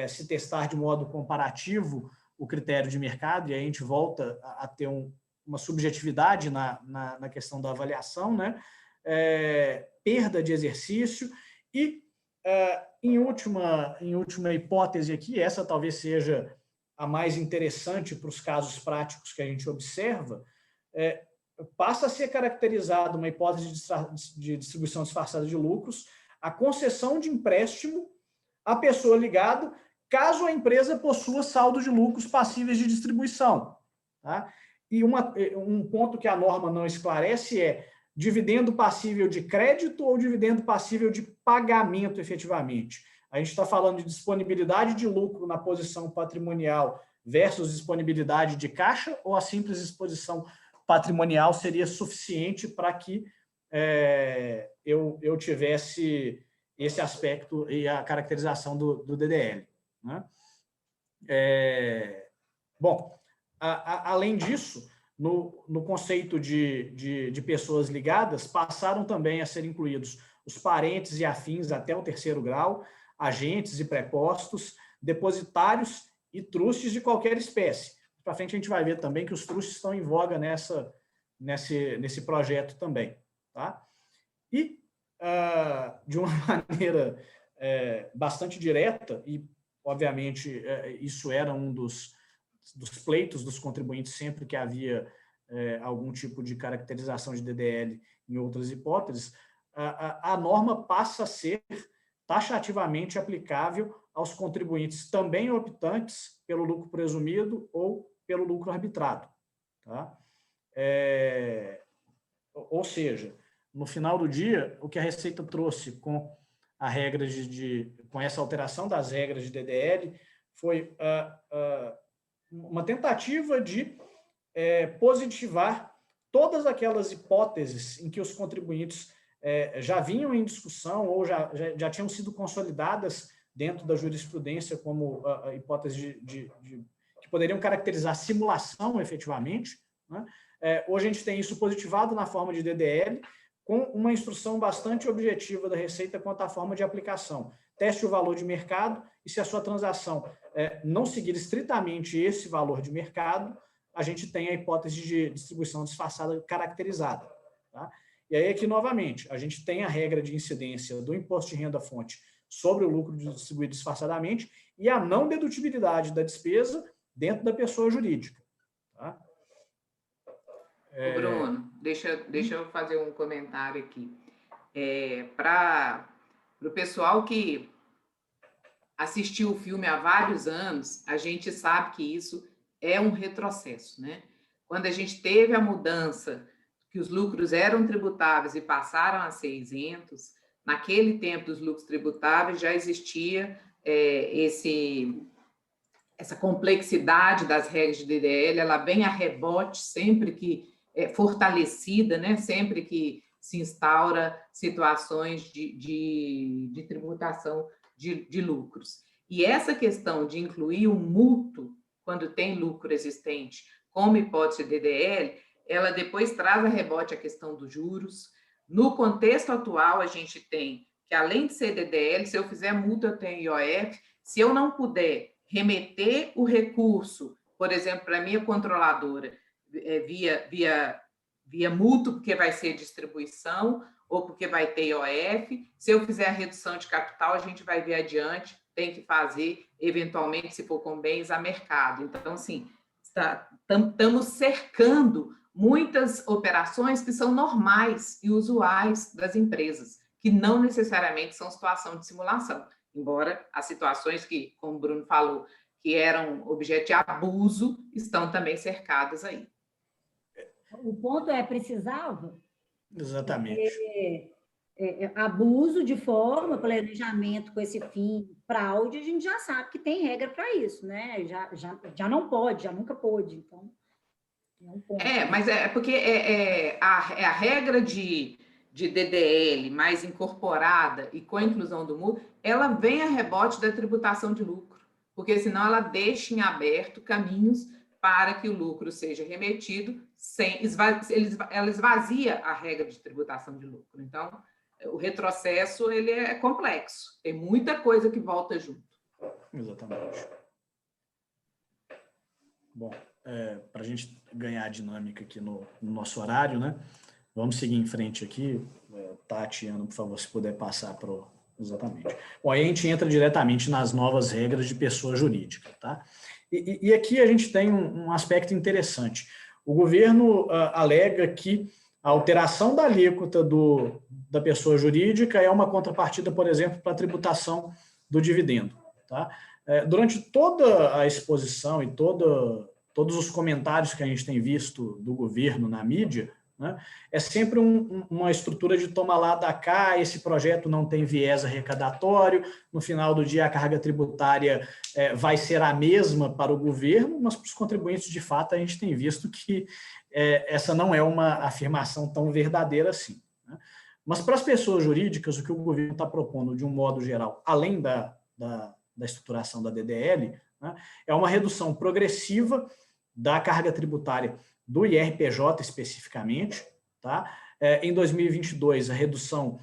se testar de modo comparativo o critério de mercado, e aí a gente volta a ter uma subjetividade na questão da avaliação, né? Perda de exercício e, em última hipótese aqui, essa talvez seja a mais interessante para os casos práticos que a gente observa, passa a ser caracterizada uma hipótese de distribuição disfarçada de lucros, a concessão de empréstimo à pessoa ligada, caso a empresa possua saldo de lucros passíveis de distribuição. Tá? E um ponto que a norma não esclarece é dividendo passível de crédito ou dividendo passível de pagamento efetivamente. A gente está falando de disponibilidade de lucro na posição patrimonial versus disponibilidade de caixa, ou a simples exposição patrimonial seria suficiente para que eu tivesse esse aspecto e a caracterização do DDL. Né? Bom, além disso, no conceito de pessoas ligadas, passaram também a ser incluídos os parentes e afins até o 3º grau, agentes e prepostos, depositários e trustes de qualquer espécie. Para frente a gente vai ver também que os trustes estão em voga nesse projeto também. Tá? E, de uma maneira bastante direta, e obviamente isso era um dos pleitos dos contribuintes sempre que havia algum tipo de caracterização de DDL em outras hipóteses, a norma passa a ser taxativamente aplicável aos contribuintes também optantes pelo lucro presumido ou pelo lucro arbitrado. Tá? Ou seja, no final do dia, o que a Receita trouxe com a regra com essa alteração das regras de DDL foi uma tentativa de positivar todas aquelas hipóteses em que os contribuintes já vinham em discussão ou já tinham sido consolidadas dentro da jurisprudência como hipóteses que poderiam caracterizar simulação efetivamente, né? Hoje a gente tem isso positivado na forma de DDL, com uma instrução bastante objetiva da Receita quanto à forma de aplicação. Teste o valor de mercado e, se a sua transação não seguir estritamente esse valor de mercado, a gente tem a hipótese de distribuição disfarçada caracterizada. Tá? E aí, aqui, novamente, a gente tem a regra de incidência do imposto de renda-fonte sobre o lucro distribuído disfarçadamente e a não dedutibilidade da despesa dentro da pessoa jurídica. Tá? Bruno, deixa eu fazer um comentário aqui. Para o pessoal que assistiu o filme há vários anos, a gente sabe que isso é um retrocesso, né? Quando a gente teve a mudança que os lucros eram tributáveis e passaram a ser isentos, naquele tempo dos lucros tributáveis já existia essa complexidade das regras de DDL, ela vem a rebote sempre que fortalecida, né? Sempre que se instaura situações de tributação de lucros. E essa questão de incluir o mútuo, quando tem lucro existente, como hipótese de DDL, ela depois traz a rebote a questão dos juros. No contexto atual, a gente tem que, além de ser DDL, se eu fizer multa, eu tenho IOF. Se eu não puder remeter o recurso, por exemplo, para a minha controladora, via mútuo, porque vai ser distribuição, ou porque vai ter IOF. Se eu fizer a redução de capital, a gente vai ver adiante, tem que fazer, eventualmente, se for com bens, a mercado. Então, assim, estamos cercando muitas operações que são normais e usuais das empresas, que não necessariamente são situação de simulação, embora as situações que, como o Bruno falou, que eram objeto de abuso, estão também cercadas aí. O ponto precisava... Exatamente. Abuso de forma, planejamento com esse fim, fraude, a gente já sabe que tem regra para isso, né? Já não pode, já nunca pôde, então... mas porque a regra de DDL mais incorporada e com a inclusão do mútuo, ela vem a rebote da tributação de lucro, porque senão ela deixa em aberto caminhos para que o lucro seja remetido ela esvazia a regra de tributação de lucro. Então, o retrocesso ele é complexo, tem muita coisa que volta junto. Exatamente. Bom, para a gente ganhar dinâmica aqui no nosso horário, né? Vamos seguir em frente aqui. Tati, Ana, por favor, se puder passar para o... Exatamente. Bom, aí a gente entra diretamente nas novas regras de pessoa jurídica, tá? E aqui a gente tem um aspecto interessante. O governo alega que a alteração da alíquota da pessoa jurídica é uma contrapartida, por exemplo, para a tributação do dividendo, tá? Durante toda a exposição e todos os comentários que a gente tem visto do governo na mídia, né, é sempre uma estrutura de toma lá da cá, esse projeto não tem viés arrecadatório, no final do dia a carga tributária vai ser a mesma para o governo, mas para os contribuintes, de fato, a gente tem visto que essa não é uma afirmação tão verdadeira assim, né? Mas para as pessoas jurídicas, o que o governo está propondo, de um modo geral, além da estruturação da DDL, né, é uma redução progressiva da carga tributária do IRPJ especificamente, tá? Em 2022, a redução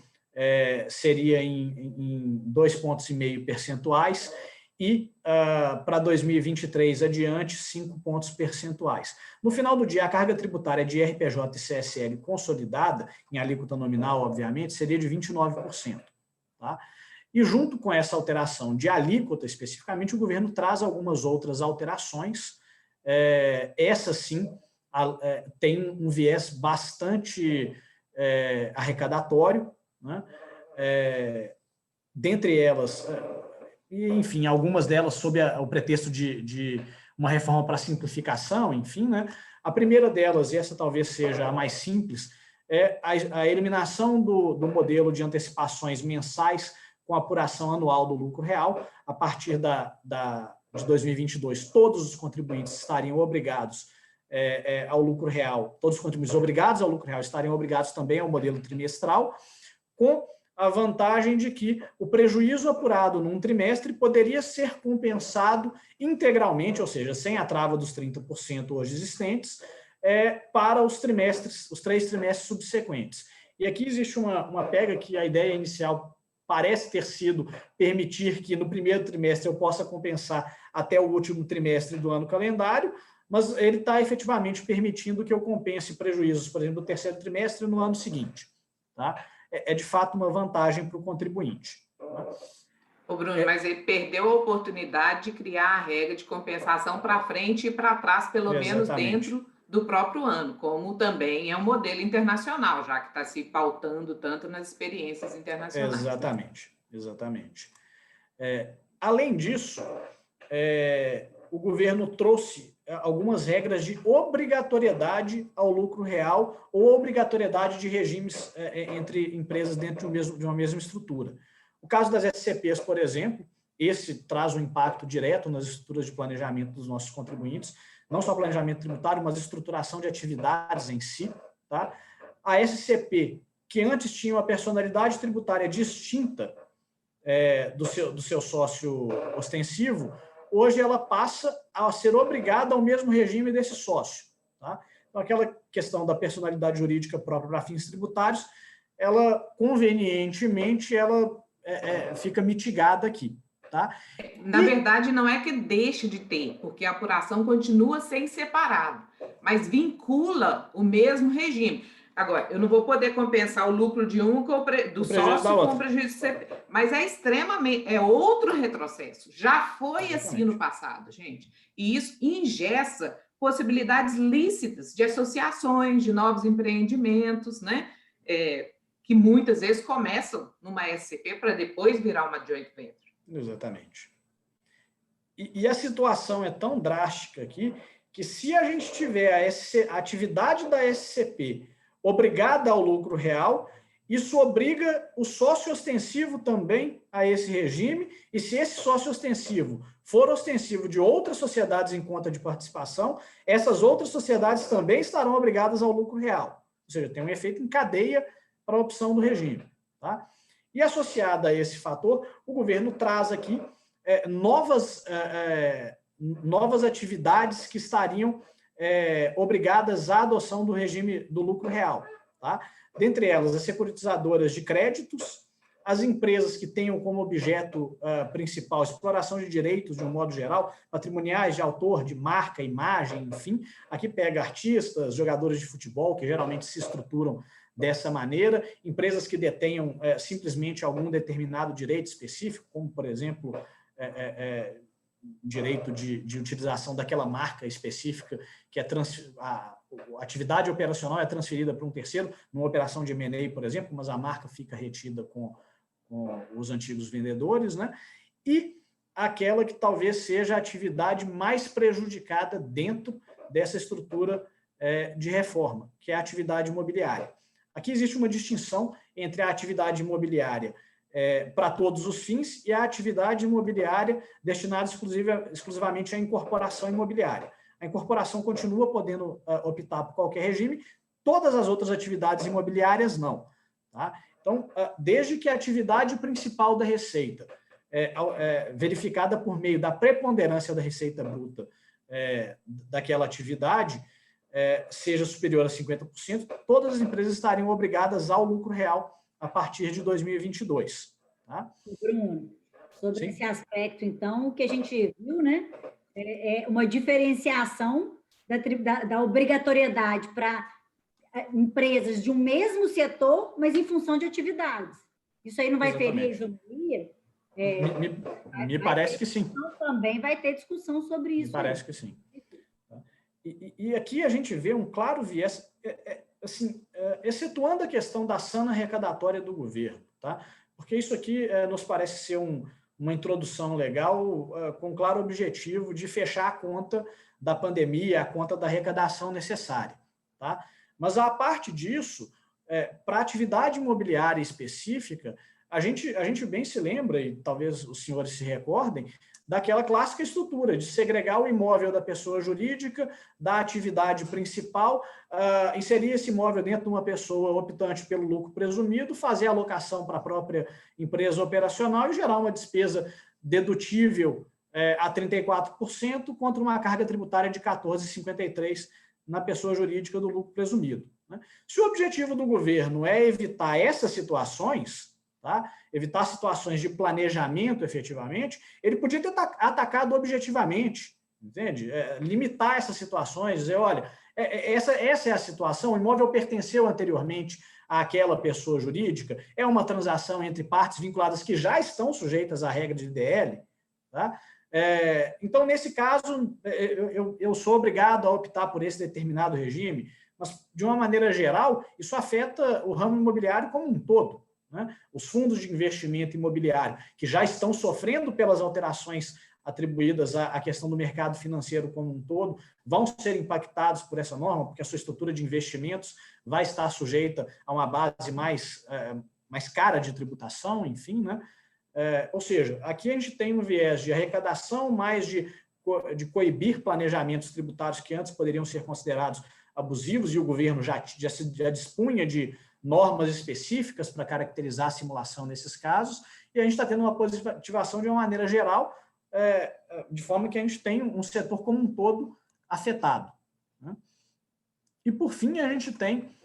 seria em 2,5 pontos percentuais e para 2023 adiante, 5 pontos percentuais. No final do dia, a carga tributária de IRPJ e CSL consolidada, em alíquota nominal, obviamente, seria de 29%. Tá? E junto com essa alteração de alíquota especificamente, o governo traz algumas outras alterações, essa sim, tem um viés bastante arrecadatório, né? Dentre elas, enfim, algumas delas sob o pretexto de uma reforma para simplificação, enfim, né? A primeira delas, e essa talvez seja a mais simples, é a eliminação do modelo de antecipações mensais com apuração anual do lucro real. A partir de 2022, todos os contribuintes estariam obrigados ao lucro real, todos os contribuintes obrigados ao lucro real estariam obrigados também ao modelo trimestral, com a vantagem de que o prejuízo apurado num trimestre poderia ser compensado integralmente, ou seja, sem a trava dos 30% hoje existentes, para os 3 trimestres subsequentes. E aqui existe uma pega que a ideia inicial parece ter sido permitir que no primeiro trimestre eu possa compensar até o último trimestre do ano calendário, mas ele está efetivamente permitindo que eu compense prejuízos, por exemplo, do terceiro trimestre no ano seguinte. Tá? É de fato uma vantagem para o contribuinte. Tá? Ô Bruno, mas ele perdeu a oportunidade de criar a regra de compensação para frente e para trás, pelo menos dentro do próprio ano, como também é um modelo internacional, já que está se pautando tanto nas experiências internacionais. Exatamente. Além disso, o governo trouxe algumas regras de obrigatoriedade ao lucro real ou obrigatoriedade de regimes entre empresas dentro de uma mesma estrutura. O caso das SCPs, por exemplo, esse traz um impacto direto nas estruturas de planejamento dos nossos contribuintes, não só planejamento tributário, mas estruturação de atividades em si. Tá? A SCP, que antes tinha uma personalidade tributária distinta do seu sócio ostensivo, hoje ela passa a ser obrigada ao mesmo regime desse sócio. Tá? Então, aquela questão da personalidade jurídica própria para fins tributários, ela, convenientemente, fica mitigada aqui. Tá? Na verdade, não é que deixe de ter, porque a apuração continua sem separado, mas vincula o mesmo regime. Agora, eu não vou poder compensar o lucro de um do sócio com o prejuízo do CP, mas é outro retrocesso. Já foi assim no passado, gente. E isso engessa possibilidades lícitas de associações, de novos empreendimentos, né? Que muitas vezes começam numa SCP para depois virar uma joint venture. Exatamente. E a situação é tão drástica aqui que se a gente tiver a atividade da SCP obrigada ao lucro real, isso obriga o sócio ostensivo também a esse regime, e se esse sócio ostensivo for ostensivo de outras sociedades em conta de participação, essas outras sociedades também estarão obrigadas ao lucro real. Ou seja, tem um efeito em cadeia para a opção do regime. Tá? E associada a esse fator, o governo traz aqui novas atividades que estariam obrigadas à adoção do regime do lucro real. Tá? Dentre elas, as securitizadoras de créditos, as empresas que tenham como objeto principal exploração de direitos, de um modo geral, patrimoniais, de autor, de marca, imagem, enfim. Aqui pega artistas, jogadores de futebol, que geralmente se estruturam dessa maneira, empresas que detenham simplesmente algum determinado direito específico, como, por exemplo, direito de utilização daquela marca específica, que a atividade operacional é transferida para um terceiro, numa operação de M&A, por exemplo, mas a marca fica retida com os antigos vendedores, né? E aquela que talvez seja a atividade mais prejudicada dentro dessa estrutura de reforma, que é a atividade imobiliária. Aqui existe uma distinção entre a atividade imobiliária para todos os fins e a atividade imobiliária destinada exclusivamente à incorporação imobiliária. A incorporação continua podendo optar por qualquer regime, todas as outras atividades imobiliárias não. Tá? Então, desde que a atividade principal da receita, verificada por meio da preponderância da receita bruta daquela atividade, seja superior a 50%, todas as empresas estariam obrigadas ao lucro real a partir de 2022. Tá? Bruno, sobre esse aspecto, então, o que a gente viu, né, é uma diferenciação da obrigatoriedade para empresas de um mesmo setor, mas em função de atividades. Isso aí não vai ferir a isonomia? Me parece que sim. Também vai ter discussão sobre isso. Me parece que sim. E aqui a gente vê um claro viés, excetuando a questão da sana arrecadatória do governo, tá? Porque isso aqui nos parece ser uma introdução legal com claro objetivo de fechar a conta da pandemia, a conta da arrecadação necessária, tá? Mas, a parte disso, para atividade imobiliária específica, a gente bem se lembra, e talvez os senhores se recordem, daquela clássica estrutura de segregar o imóvel da pessoa jurídica da atividade principal, inserir esse imóvel dentro de uma pessoa optante pelo lucro presumido, fazer a alocação para a própria empresa operacional e gerar uma despesa dedutível a 34% contra uma carga tributária de 14,53% na pessoa jurídica do lucro presumido. Né? Se o objetivo do governo é evitar essas situações, tá? Evitar situações de planejamento, efetivamente, ele podia ter atacado objetivamente, entende? Limitar essas situações, dizer, olha, essa é a situação, o imóvel pertenceu anteriormente àquela pessoa jurídica, é uma transação entre partes vinculadas que já estão sujeitas à regra de DL, tá? Então, nesse caso, eu sou obrigado a optar por esse determinado regime, mas, de uma maneira geral, isso afeta o ramo imobiliário como um todo. Né? Os fundos de investimento imobiliário, que já estão sofrendo pelas alterações atribuídas à questão do mercado financeiro como um todo, vão ser impactados por essa norma, porque a sua estrutura de investimentos vai estar sujeita a uma base mais cara de tributação, enfim, né? Ou seja, aqui a gente tem um viés de arrecadação, mais de coibir planejamentos tributários que antes poderiam ser considerados abusivos, e o governo já dispunha de normas específicas para caracterizar a simulação nesses casos, e a gente está tendo uma positivação de uma maneira geral, de forma que a gente tem um setor como um todo afetado. Né? E, por fim, a gente tem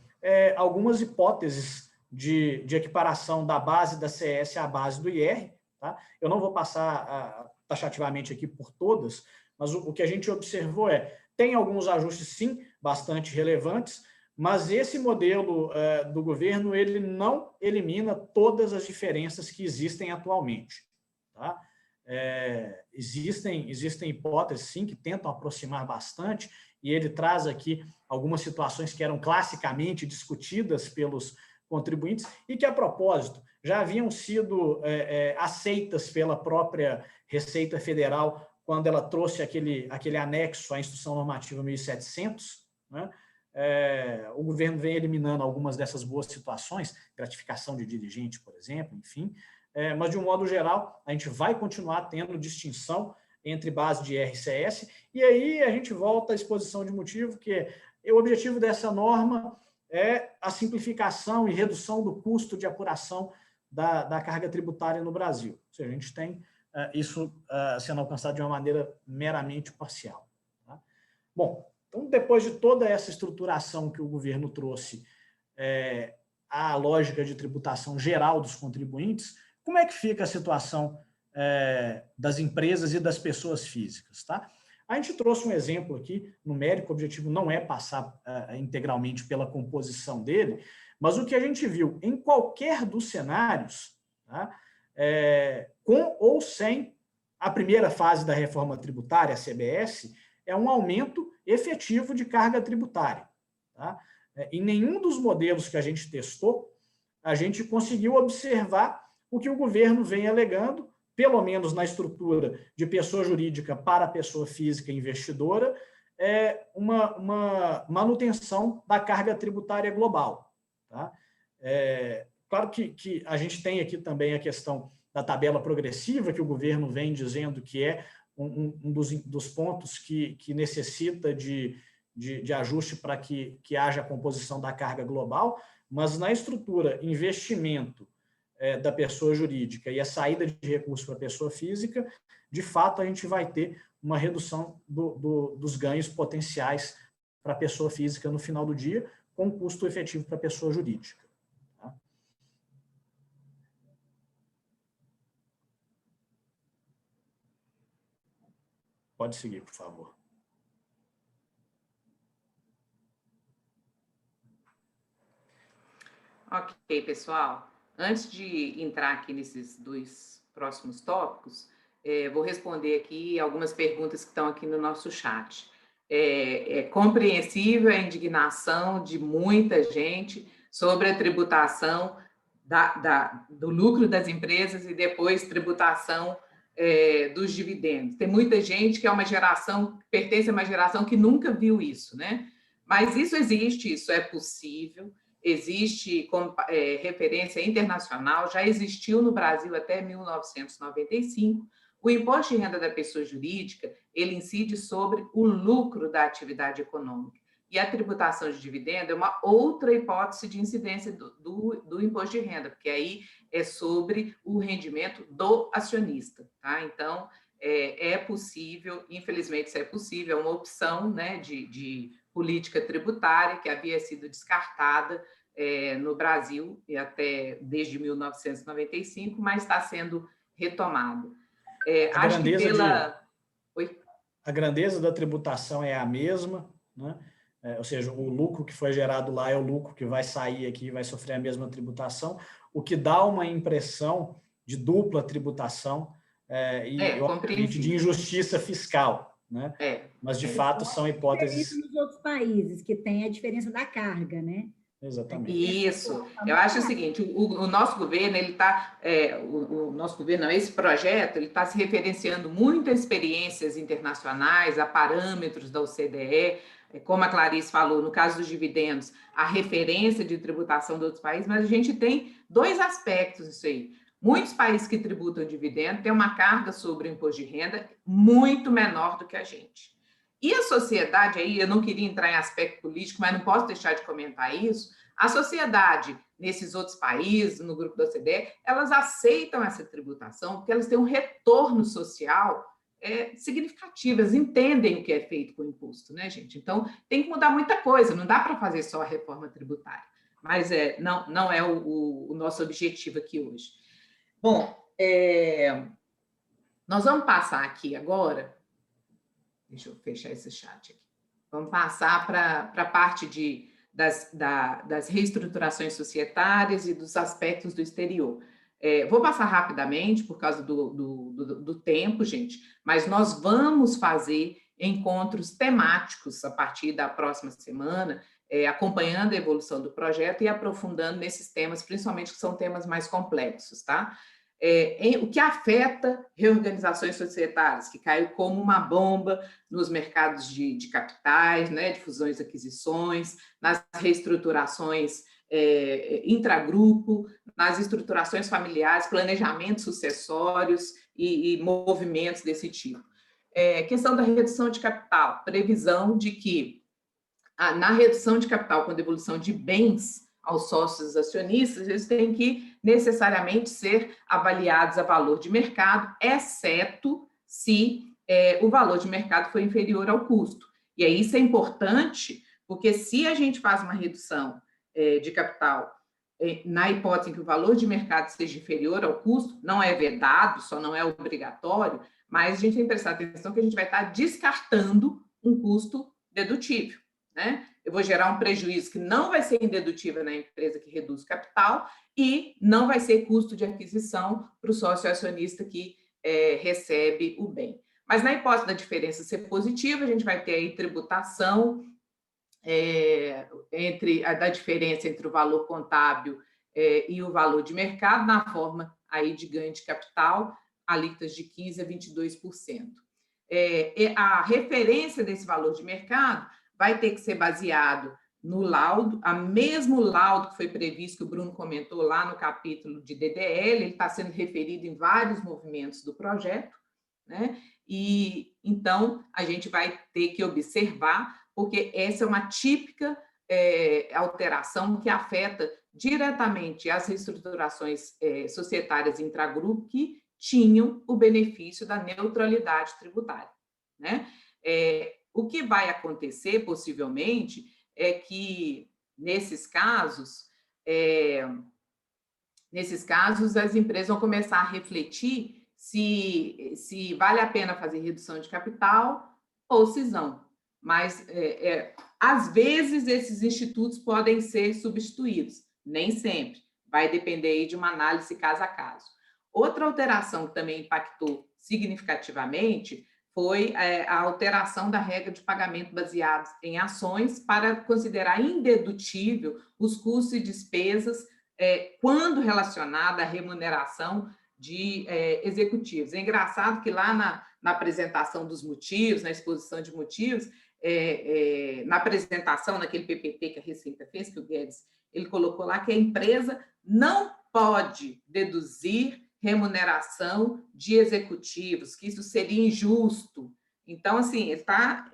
algumas hipóteses de equiparação da base da CS à base do IR. Tá? Eu não vou passar taxativamente aqui por todas, mas o que a gente observou tem alguns ajustes, sim, bastante relevantes, mas esse modelo do governo ele não elimina todas as diferenças que existem atualmente. Tá? Existem hipóteses, sim, que tentam aproximar bastante, e ele traz aqui algumas situações que eram classicamente discutidas pelos contribuintes e que, a propósito, já haviam sido aceitas pela própria Receita Federal quando ela trouxe aquele anexo à Instrução Normativa 1700, né? O governo vem eliminando algumas dessas boas situações, gratificação de dirigente, por exemplo, enfim, mas, de um modo geral, a gente vai continuar tendo distinção entre base de IR e CS, e aí a gente volta à exposição de motivo, que o objetivo dessa norma é a simplificação e redução do custo de apuração da carga tributária no Brasil. Ou seja, a gente tem isso sendo alcançado de uma maneira meramente parcial. Tá? Bom, então, depois de toda essa estruturação que o governo trouxe à lógica de tributação geral dos contribuintes, como é que fica a situação das empresas e das pessoas físicas? Tá? A gente trouxe um exemplo aqui, numérico, o objetivo não é passar integralmente pela composição dele, mas o que a gente viu em qualquer dos cenários, tá? Com ou sem a primeira fase da reforma tributária, a CBS, é um aumento efetivo de carga tributária. Tá? Em nenhum dos modelos que a gente testou, a gente conseguiu observar o que o governo vem alegando, pelo menos na estrutura de pessoa jurídica para pessoa física investidora, uma manutenção da carga tributária global. Tá? Claro que a gente tem aqui também a questão da tabela progressiva, que o governo vem dizendo que é um dos pontos que necessita de ajuste para que haja a composição da carga global, mas na estrutura investimento da pessoa jurídica e a saída de recursos para a pessoa física, de fato, a gente vai ter uma redução dos ganhos potenciais para a pessoa física no final do dia, com custo efetivo para a pessoa jurídica. Tá? Pode seguir, por favor. Ok, pessoal. Antes de entrar aqui nesses dois próximos tópicos, vou responder aqui algumas perguntas que estão aqui no nosso chat. É compreensível a indignação de muita gente sobre a tributação do lucro das empresas e depois tributação dos dividendos. Tem muita gente que pertence a uma geração que nunca viu isso, né? Mas isso existe, isso é possível. existe como referência internacional, já existiu no Brasil até 1995. O imposto de renda da pessoa jurídica, ele incide sobre o lucro da atividade econômica. E a tributação de dividendo é uma outra hipótese de incidência do imposto de renda, porque aí é sobre o rendimento do acionista, tá? Então, é possível, infelizmente isso é possível, é uma opção, né, de política tributária que havia sido descartada no Brasil e até desde 1995, mas está sendo retomado. Acho que pela... Oi? A grandeza da tributação é a mesma, né? Ou seja, o lucro que foi gerado lá é o lucro que vai sair aqui e vai sofrer a mesma tributação, o que dá uma impressão de dupla tributação e de injustiça fiscal, né? Mas, de fato, são hipóteses... Nos outros países, que tem a diferença da carga, né? Exatamente. Isso. Eu acho o seguinte, o nosso governo, ele está, o nosso governo, não, esse projeto, ele está se referenciando muito a experiências internacionais, a parâmetros da OCDE, como a Clarice falou, no caso dos dividendos, a referência de tributação de outros países, mas a gente tem dois aspectos disso aí. Muitos países que tributam dividendo têm uma carga sobre o imposto de renda muito menor do que a gente. E a sociedade aí, eu não queria entrar em aspecto político, mas não posso deixar de comentar isso, a sociedade nesses outros países, no grupo da OCDE, elas aceitam essa tributação porque elas têm um retorno social significativo, elas entendem o que é feito com o imposto, né, gente? Então, tem que mudar muita coisa, não dá para fazer só a reforma tributária, mas não é o nosso objetivo aqui hoje. Bom, nós vamos passar aqui agora. Deixa eu fechar esse chat aqui. Vamos passar para a parte das reestruturações societárias e dos aspectos do exterior. Vou passar rapidamente, por causa do tempo, gente, mas nós vamos fazer encontros temáticos a partir da próxima semana, acompanhando a evolução do projeto e aprofundando nesses temas, principalmente que são temas mais complexos, tá? O que afeta reorganizações societárias, que caiu como uma bomba nos mercados de capitais, né, de fusões e aquisições, nas reestruturações intragrupo, nas estruturações familiares, planejamentos sucessórios e movimentos desse tipo. Questão da redução de capital, previsão de que na redução de capital com devolução de bens aos sócios acionistas, eles têm que necessariamente ser avaliados a valor de mercado, exceto se o valor de mercado for inferior ao custo. E aí isso é importante, porque se a gente faz uma redução de capital na hipótese em que o valor de mercado seja inferior ao custo, não é vedado, só não é obrigatório, mas a gente tem que prestar atenção que a gente vai estar descartando um custo dedutível, né? Eu vou gerar um prejuízo que não vai ser indedutível na empresa que reduz capital e não vai ser custo de aquisição para o sócio acionista que recebe o bem. Mas na hipótese da diferença ser positiva, a gente vai ter aí tributação da diferença entre o valor contábil e o valor de mercado, na forma aí de ganho de capital, alíquotas de 15% a 22%. A referência desse valor de mercado vai ter que ser baseado no laudo, a mesmo laudo que foi previsto, que o Bruno comentou lá no capítulo de DDL, ele está sendo referido em vários movimentos do projeto, né? E então a gente vai ter que observar, porque essa é uma típica alteração que afeta diretamente as reestruturações societárias intragrupo que tinham o benefício da neutralidade tributária, né? O que vai acontecer, possivelmente, é que, nesses casos, as empresas vão começar a refletir se vale a pena fazer redução de capital ou cisão. Mas, às vezes, esses institutos podem ser substituídos, nem sempre. Vai depender aí de uma análise caso a caso. Outra alteração que também impactou significativamente foi a alteração da regra de pagamento baseado em ações para considerar indedutível os custos e despesas quando relacionada à remuneração de executivos. É engraçado que lá na apresentação dos motivos, na exposição de motivos, na apresentação, naquele PPT que a Receita fez, que o Guedes ele colocou lá que a empresa não pode deduzir remuneração de executivos, que isso seria injusto. Então, assim, está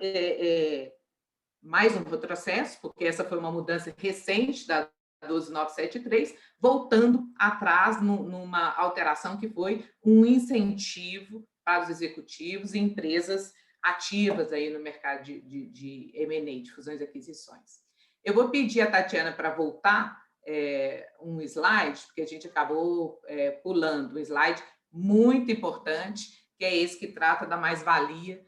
mais um retrocesso, porque essa foi uma mudança recente da 12973, voltando atrás numa alteração que foi um incentivo para os executivos e empresas ativas aí no mercado de M&A, de fusões e aquisições. Eu vou pedir a Tatiana para voltar um slide, porque a gente acabou pulando um slide muito importante, que é esse que trata da mais-valia,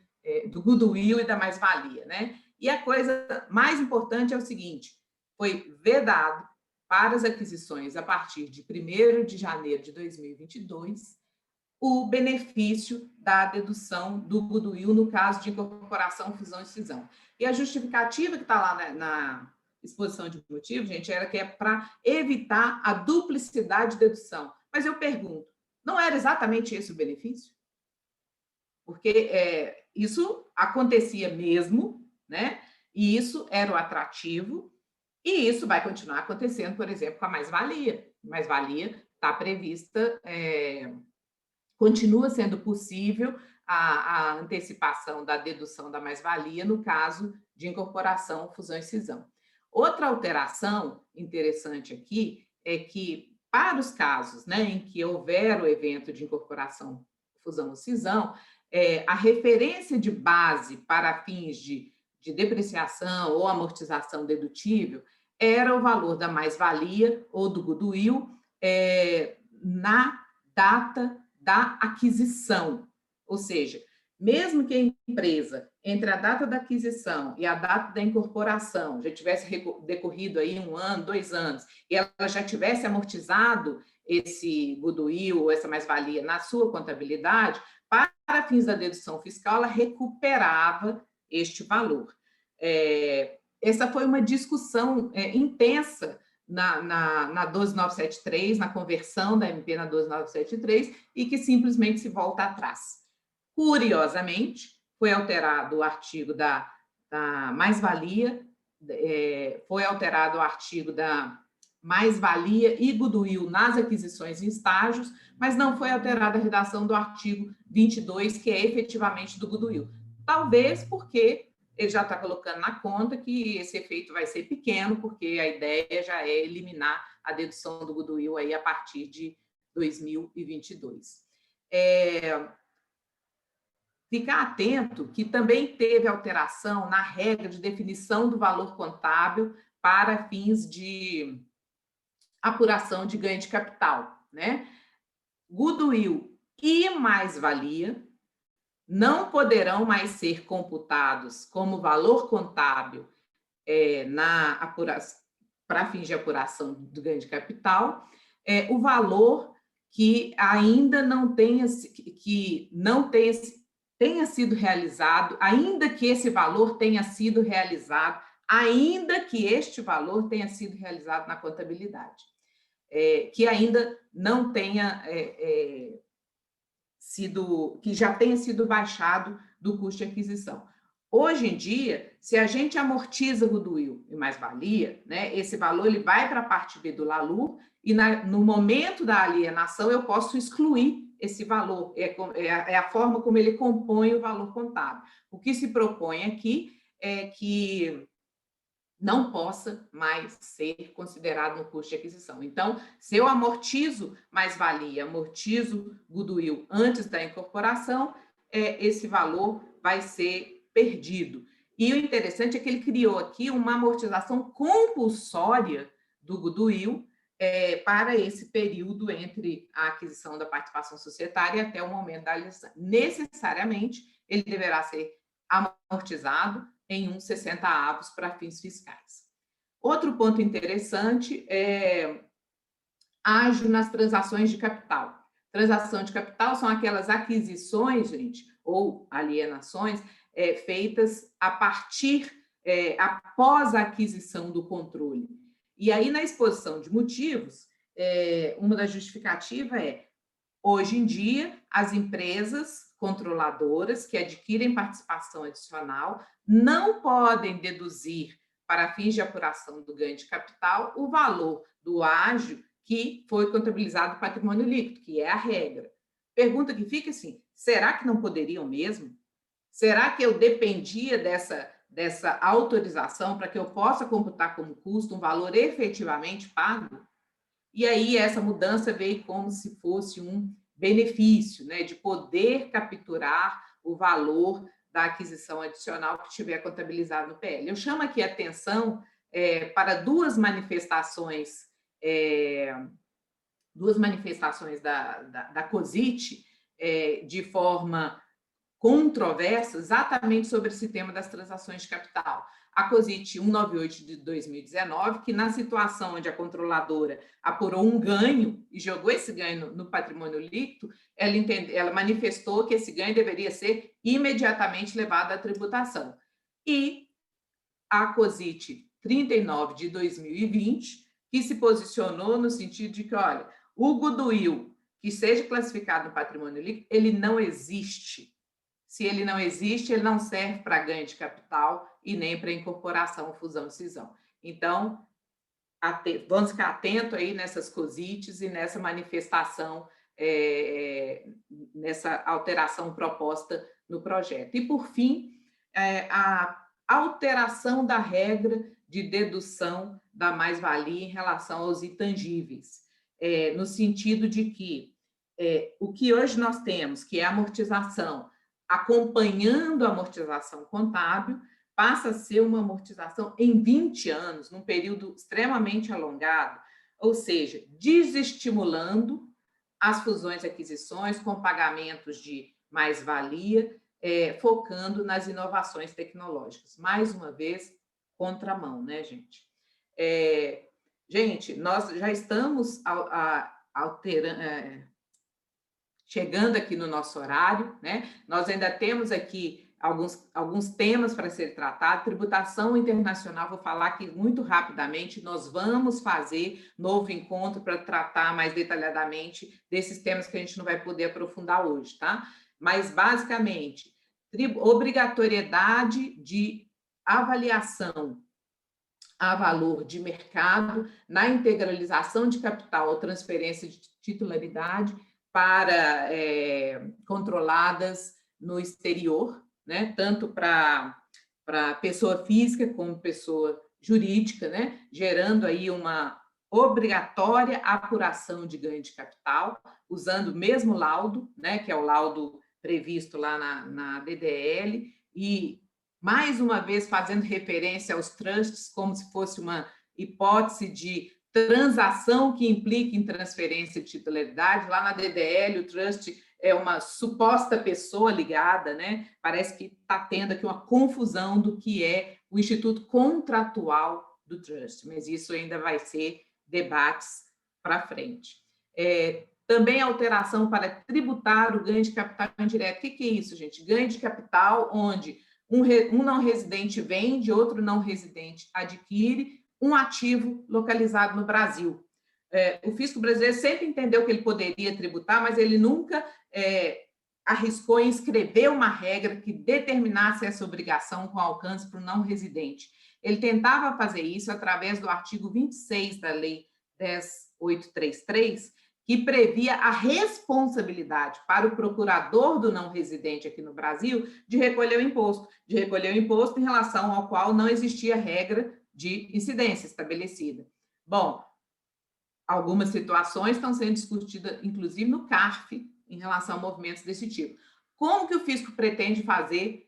do goodwill e da mais-valia, né? E a coisa mais importante é o seguinte, foi vedado para as aquisições a partir de 1º de janeiro de 2022, o benefício da dedução do goodwill no caso de incorporação, fusão e cisão. E a justificativa que está lá na exposição de motivos, gente, era que é para evitar a duplicidade de dedução. Mas eu pergunto, não era exatamente esse o benefício? Porque isso acontecia mesmo, né? E isso era o atrativo, e isso vai continuar acontecendo, por exemplo, com a mais-valia. Mais-valia está prevista, continua sendo possível a antecipação da dedução da mais-valia no caso de incorporação, fusão e cisão. Outra alteração interessante aqui é que, para os casos, né, em que houver o evento de incorporação, fusão ou cisão, a referência de base para fins de depreciação ou amortização dedutível era o valor da mais-valia ou do goodwill na data da aquisição. Ou seja, mesmo que a empresa, entre a data da aquisição e a data da incorporação, já tivesse decorrido aí 1 ano, 2 anos, e ela já tivesse amortizado esse goodwill ou essa mais-valia na sua contabilidade, para fins da dedução fiscal, ela recuperava este valor. Essa foi uma discussão intensa na 12973, na conversão da MP na 12973, e que simplesmente se volta atrás. Curiosamente, foi alterado o artigo da mais-valia, foi alterado o artigo da mais-valia e goodwill nas aquisições em estágios, mas não foi alterada a redação do artigo 22, que é efetivamente do goodwill. Talvez porque ele já está colocando na conta que esse efeito vai ser pequeno, porque a ideia já é eliminar a dedução do goodwill aí a partir de 2022. Ficar atento que também teve alteração na regra de definição do valor contábil para fins de apuração de ganho de capital, né? Goodwill e mais-valia não poderão mais ser computados como valor contábil para fins de apuração do ganho de capital, o valor que ainda não tenha sido realizado, ainda que esse valor tenha sido realizado, ainda que este valor tenha sido realizado na contabilidade, que ainda não tenha que já tenha sido baixado do custo de aquisição. Hoje em dia, se a gente amortiza goodwill e mais-valia, né, esse valor ele vai para a parte B do LALUR e no momento da alienação eu posso excluir esse valor, é a forma como ele compõe o valor contábil. O que se propõe aqui é que não possa mais ser considerado no custo de aquisição. Então, se eu amortizo mais-valia, amortizo goodwill antes da incorporação, esse valor vai ser perdido. E o interessante é que ele criou aqui uma amortização compulsória do goodwill para esse período entre a aquisição da participação societária até o momento da alienação. Necessariamente, ele deverá ser amortizado em uns 60avos para fins fiscais. Outro ponto interessante é ágio nas transações de capital. Transação de capital são aquelas aquisições, gente, ou alienações feitas após a aquisição do controle. E aí, na exposição de motivos, uma das justificativas hoje em dia, as empresas controladoras que adquirem participação adicional não podem deduzir para fins de apuração do ganho de capital, o valor do ágio que foi contabilizado no patrimônio líquido, que é a regra. Pergunta que fica assim, será que não poderiam mesmo? Será que eu dependia dessa autorização para que eu possa computar como custo um valor efetivamente pago? E aí essa mudança veio como se fosse um benefício, né, de poder capturar o valor da aquisição adicional que tiver contabilizado no PL. Eu chamo aqui a atenção para duas manifestações da COSIT de forma controversa exatamente sobre esse tema das transações de capital. A COSIT 198 de 2019, que na situação onde a controladora apurou um ganho e jogou esse ganho no patrimônio líquido, ela manifestou que esse ganho deveria ser imediatamente levado à tributação. E a COSIT 39 de 2020, que se posicionou no sentido de que, olha, o goodwill que seja classificado no patrimônio líquido, ele não existe. Se ele não existe, ele não serve para ganho de capital e nem para incorporação, fusão e cisão. Então, vamos ficar atentos aí nessas COSITs e nessa manifestação, nessa alteração proposta no projeto. E, por fim, a alteração da regra de dedução da mais-valia em relação aos intangíveis, no sentido de que o que hoje nós temos, que é a amortização, acompanhando a amortização contábil, passa a ser uma amortização em 20 anos, num período extremamente alongado, ou seja, desestimulando as fusões e aquisições com pagamentos de mais-valia, focando nas inovações tecnológicas. Mais uma vez, contramão, né, gente? Gente, nós já estamos chegando aqui no nosso horário, né? Nós ainda temos aqui alguns temas para ser tratados. Tributação internacional, vou falar aqui muito rapidamente, nós vamos fazer novo encontro para tratar mais detalhadamente desses temas que a gente não vai poder aprofundar hoje, tá? Mas, basicamente, obrigatoriedade de avaliação a valor de mercado na integralização de capital ou transferência de titularidade para controladas no exterior, né? Tanto para pessoa física como pessoa jurídica, né? Gerando aí uma obrigatória apuração de ganho de capital, usando o mesmo laudo, né? Que é o laudo previsto lá na DDL, e, mais uma vez, fazendo referência aos trusts como se fosse uma hipótese de transação que implica em transferência de titularidade. Lá na DDL, o trust é uma suposta pessoa ligada, né? Parece que está tendo aqui uma confusão do que é o instituto contratual do trust, mas isso ainda vai ser debates para frente. Também alteração para tributar o ganho de capital indireto. O que é isso, gente? Ganho de capital onde um não residente vende, outro não residente adquire um ativo localizado no Brasil. O fisco brasileiro sempre entendeu que ele poderia tributar, mas ele nunca arriscou em escrever uma regra que determinasse essa obrigação com alcance para o não residente. Ele tentava fazer isso através do artigo 26 da Lei 10.833, que previa a responsabilidade para o procurador do não residente aqui no Brasil de recolher o imposto em relação ao qual não existia regra de incidência estabelecida. Bom, algumas situações estão sendo discutidas, inclusive no CARF, em relação a movimentos desse tipo. Como que o fisco pretende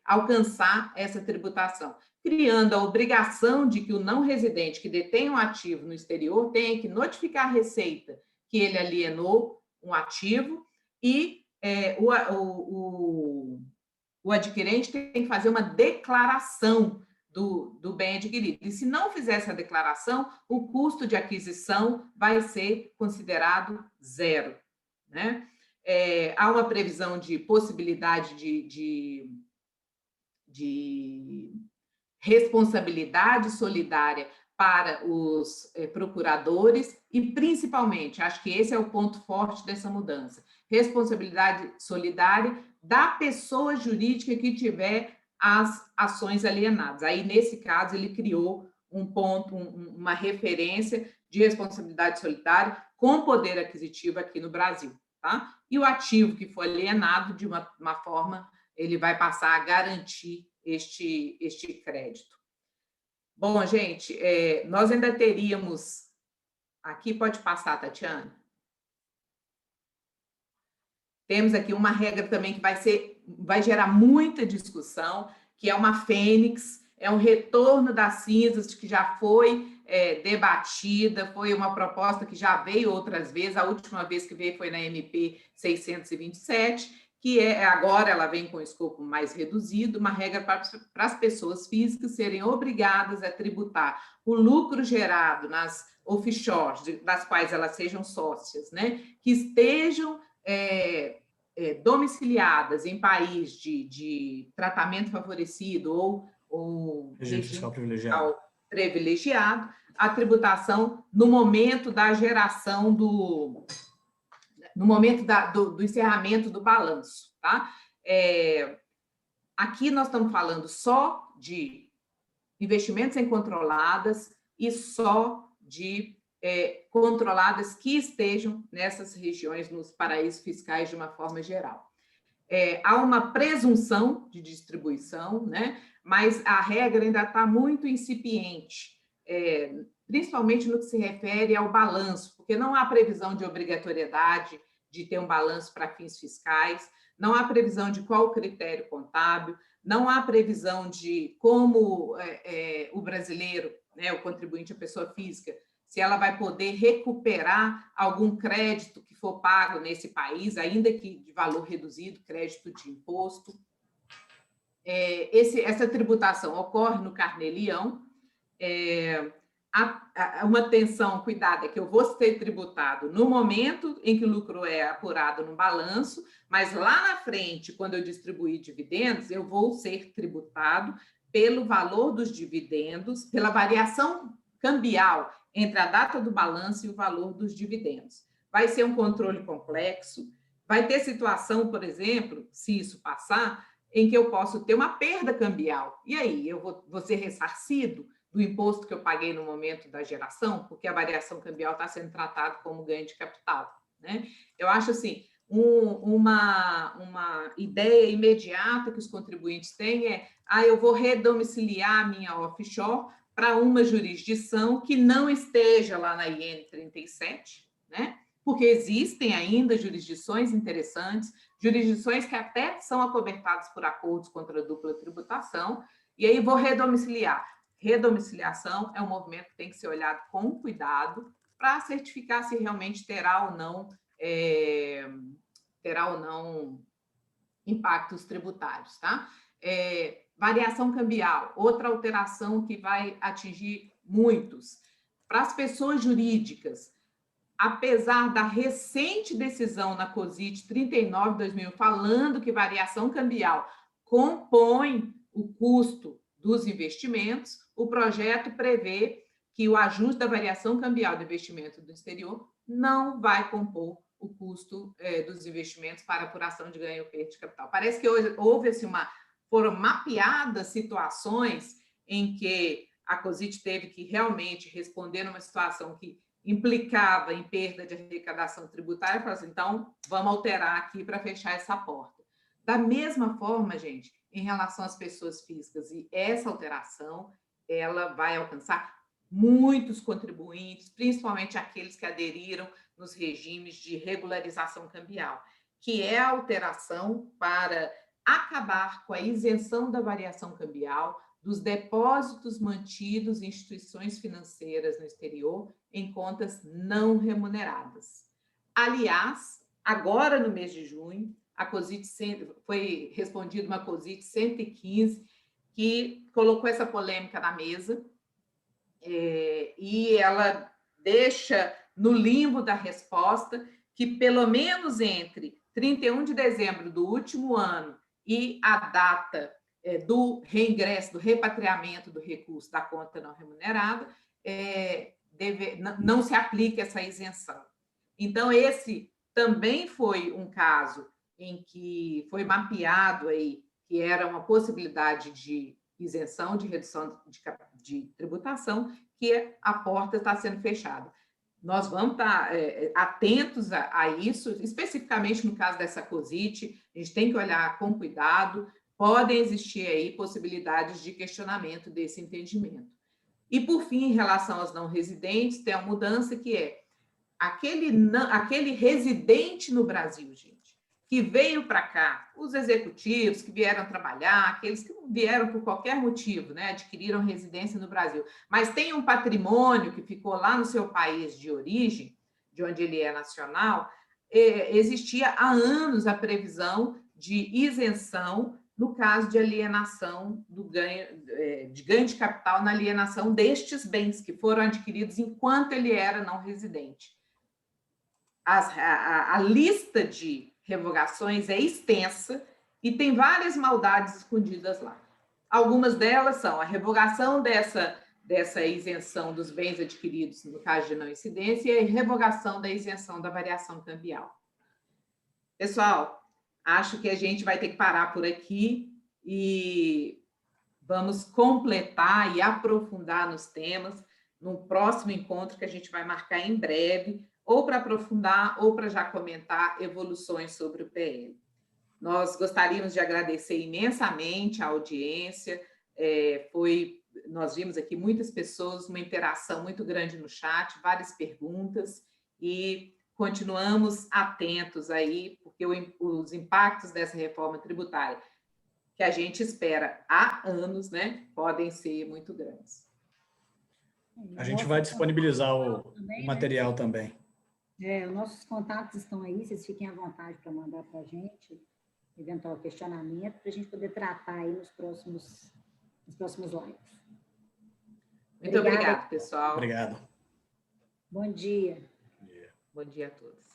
alcançar essa tributação? Criando a obrigação de que o não residente que detém um ativo no exterior tenha que notificar a Receita que ele alienou um ativo e o adquirente tem que fazer uma declaração do bem adquirido. E se não fizer essa declaração, o custo de aquisição vai ser considerado zero, né? Há uma previsão de possibilidade de responsabilidade solidária para os procuradores e, principalmente, acho que esse é o ponto forte dessa mudança, responsabilidade solidária da pessoa jurídica que tiver as ações alienadas. Aí, nesse caso, ele criou um ponto, uma referência de responsabilidade solidária com poder aquisitivo aqui no Brasil. Tá? E o ativo que for alienado, de uma forma, ele vai passar a garantir este crédito. Bom, gente, nós ainda teríamos... Aqui pode passar, Tatiana. Temos aqui uma regra também que vai gerar muita discussão, que é uma fênix, é um retorno das cinzas, que já foi debatida, foi uma proposta que já veio outras vezes, a última vez que veio foi na MP 627, que agora ela vem com escopo mais reduzido, uma regra para as pessoas físicas serem obrigadas a tributar o lucro gerado nas offshores, das quais elas sejam sócias, né, que estejam domiciliadas em país de tratamento favorecido ou regime fiscal privilegiado, a tributação no momento da geração no momento do encerramento do balanço. Tá? Aqui nós estamos falando só de investimentos em controladas e só de controladas que estejam nessas regiões, nos paraísos fiscais de uma forma geral. Há uma presunção de distribuição, né? Mas a regra ainda está muito incipiente, principalmente no que se refere ao balanço, porque não há previsão de obrigatoriedade de ter um balanço para fins fiscais, não há previsão de qual critério contábil, não há previsão de como o brasileiro, né, o contribuinte, a pessoa física, se ela vai poder recuperar algum crédito que for pago nesse país, ainda que de valor reduzido, crédito de imposto. Essa tributação ocorre no Carnê-Leão. Uma atenção, cuidado, é que eu vou ser tributado no momento em que o lucro é apurado no balanço, mas lá na frente, quando eu distribuir dividendos, eu vou ser tributado pelo valor dos dividendos, pela variação cambial entre a data do balanço e o valor dos dividendos. Vai ser um controle complexo, vai ter situação, por exemplo, se isso passar, em que eu posso ter uma perda cambial. E aí, eu vou ser ressarcido do imposto que eu paguei no momento da geração, porque a variação cambial está sendo tratada como ganho de capital. Né? Eu acho assim, uma ideia imediata que os contribuintes têm eu vou redomiciliar a minha offshore para uma jurisdição que não esteja lá na IN 37, né? Porque existem ainda jurisdições interessantes, jurisdições que até são acobertadas por acordos contra a dupla tributação, e aí vou redomiciliar. Redomiciliação é um movimento que tem que ser olhado com cuidado para certificar se realmente terá ou não impactos tributários, tá? Variação cambial, outra alteração que vai atingir muitos. Para as pessoas jurídicas, apesar da recente decisão na COSIT 39/2000, falando que variação cambial compõe o custo dos investimentos, o projeto prevê que o ajuste da variação cambial do investimento do exterior não vai compor o custo dos investimentos para apuração de ganho ou perda de capital. Parece que houve assim, foram mapeadas situações em que a COSIT teve que realmente responder numa situação que implicava em perda de arrecadação tributária, falou assim, então, vamos alterar aqui para fechar essa porta. Da mesma forma, gente, em relação às pessoas físicas, e essa alteração, ela vai alcançar muitos contribuintes, principalmente aqueles que aderiram nos regimes de regularização cambial, que é a alteração para acabar com a isenção da variação cambial dos depósitos mantidos em instituições financeiras no exterior em contas não remuneradas. Aliás, agora no mês de junho, a COSIT foi respondida uma COSIT 115 que colocou essa polêmica na mesa e ela deixa no limbo da resposta que pelo menos entre 31 de dezembro do último ano e a data do reingresso, do repatriamento do recurso da conta não remunerada, não se aplica essa isenção. Então, esse também foi um caso em que foi mapeado aí que era uma possibilidade de isenção, de redução de tributação, que a porta está sendo fechada. Nós vamos estar atentos a isso, especificamente no caso dessa COSIT, a gente tem que olhar com cuidado, podem existir aí possibilidades de questionamento desse entendimento. E, por fim, em relação aos não residentes, tem a mudança que é aquele residente no Brasil, gente, que veio para cá, os executivos que vieram trabalhar, aqueles que vieram por qualquer motivo, né, adquiriram residência no Brasil, mas tem um patrimônio que ficou lá no seu país de origem, de onde ele é nacional, existia há anos a previsão de isenção no caso de alienação de ganho de capital na alienação destes bens que foram adquiridos enquanto ele era não residente. A lista de revogações é extensa e tem várias maldades escondidas lá. Algumas delas são a revogação dessa isenção dos bens adquiridos no caso de não incidência e a revogação da isenção da variação cambial. Pessoal, acho que a gente vai ter que parar por aqui e vamos completar e aprofundar nos temas no próximo encontro que a gente vai marcar em breve, ou para aprofundar ou para já comentar evoluções sobre o PL. Nós gostaríamos de agradecer imensamente a audiência, nós vimos aqui muitas pessoas, uma interação muito grande no chat, várias perguntas, e continuamos atentos aí, porque os impactos dessa reforma tributária, que a gente espera há anos, né, podem ser muito grandes. A gente vai disponibilizar o material também. Os nossos contatos estão aí, vocês fiquem à vontade para mandar para a gente, eventual questionamento, para a gente poder tratar aí nos próximos lives. Muito obrigada, pessoal. Obrigado. Bom dia. Bom dia a todos.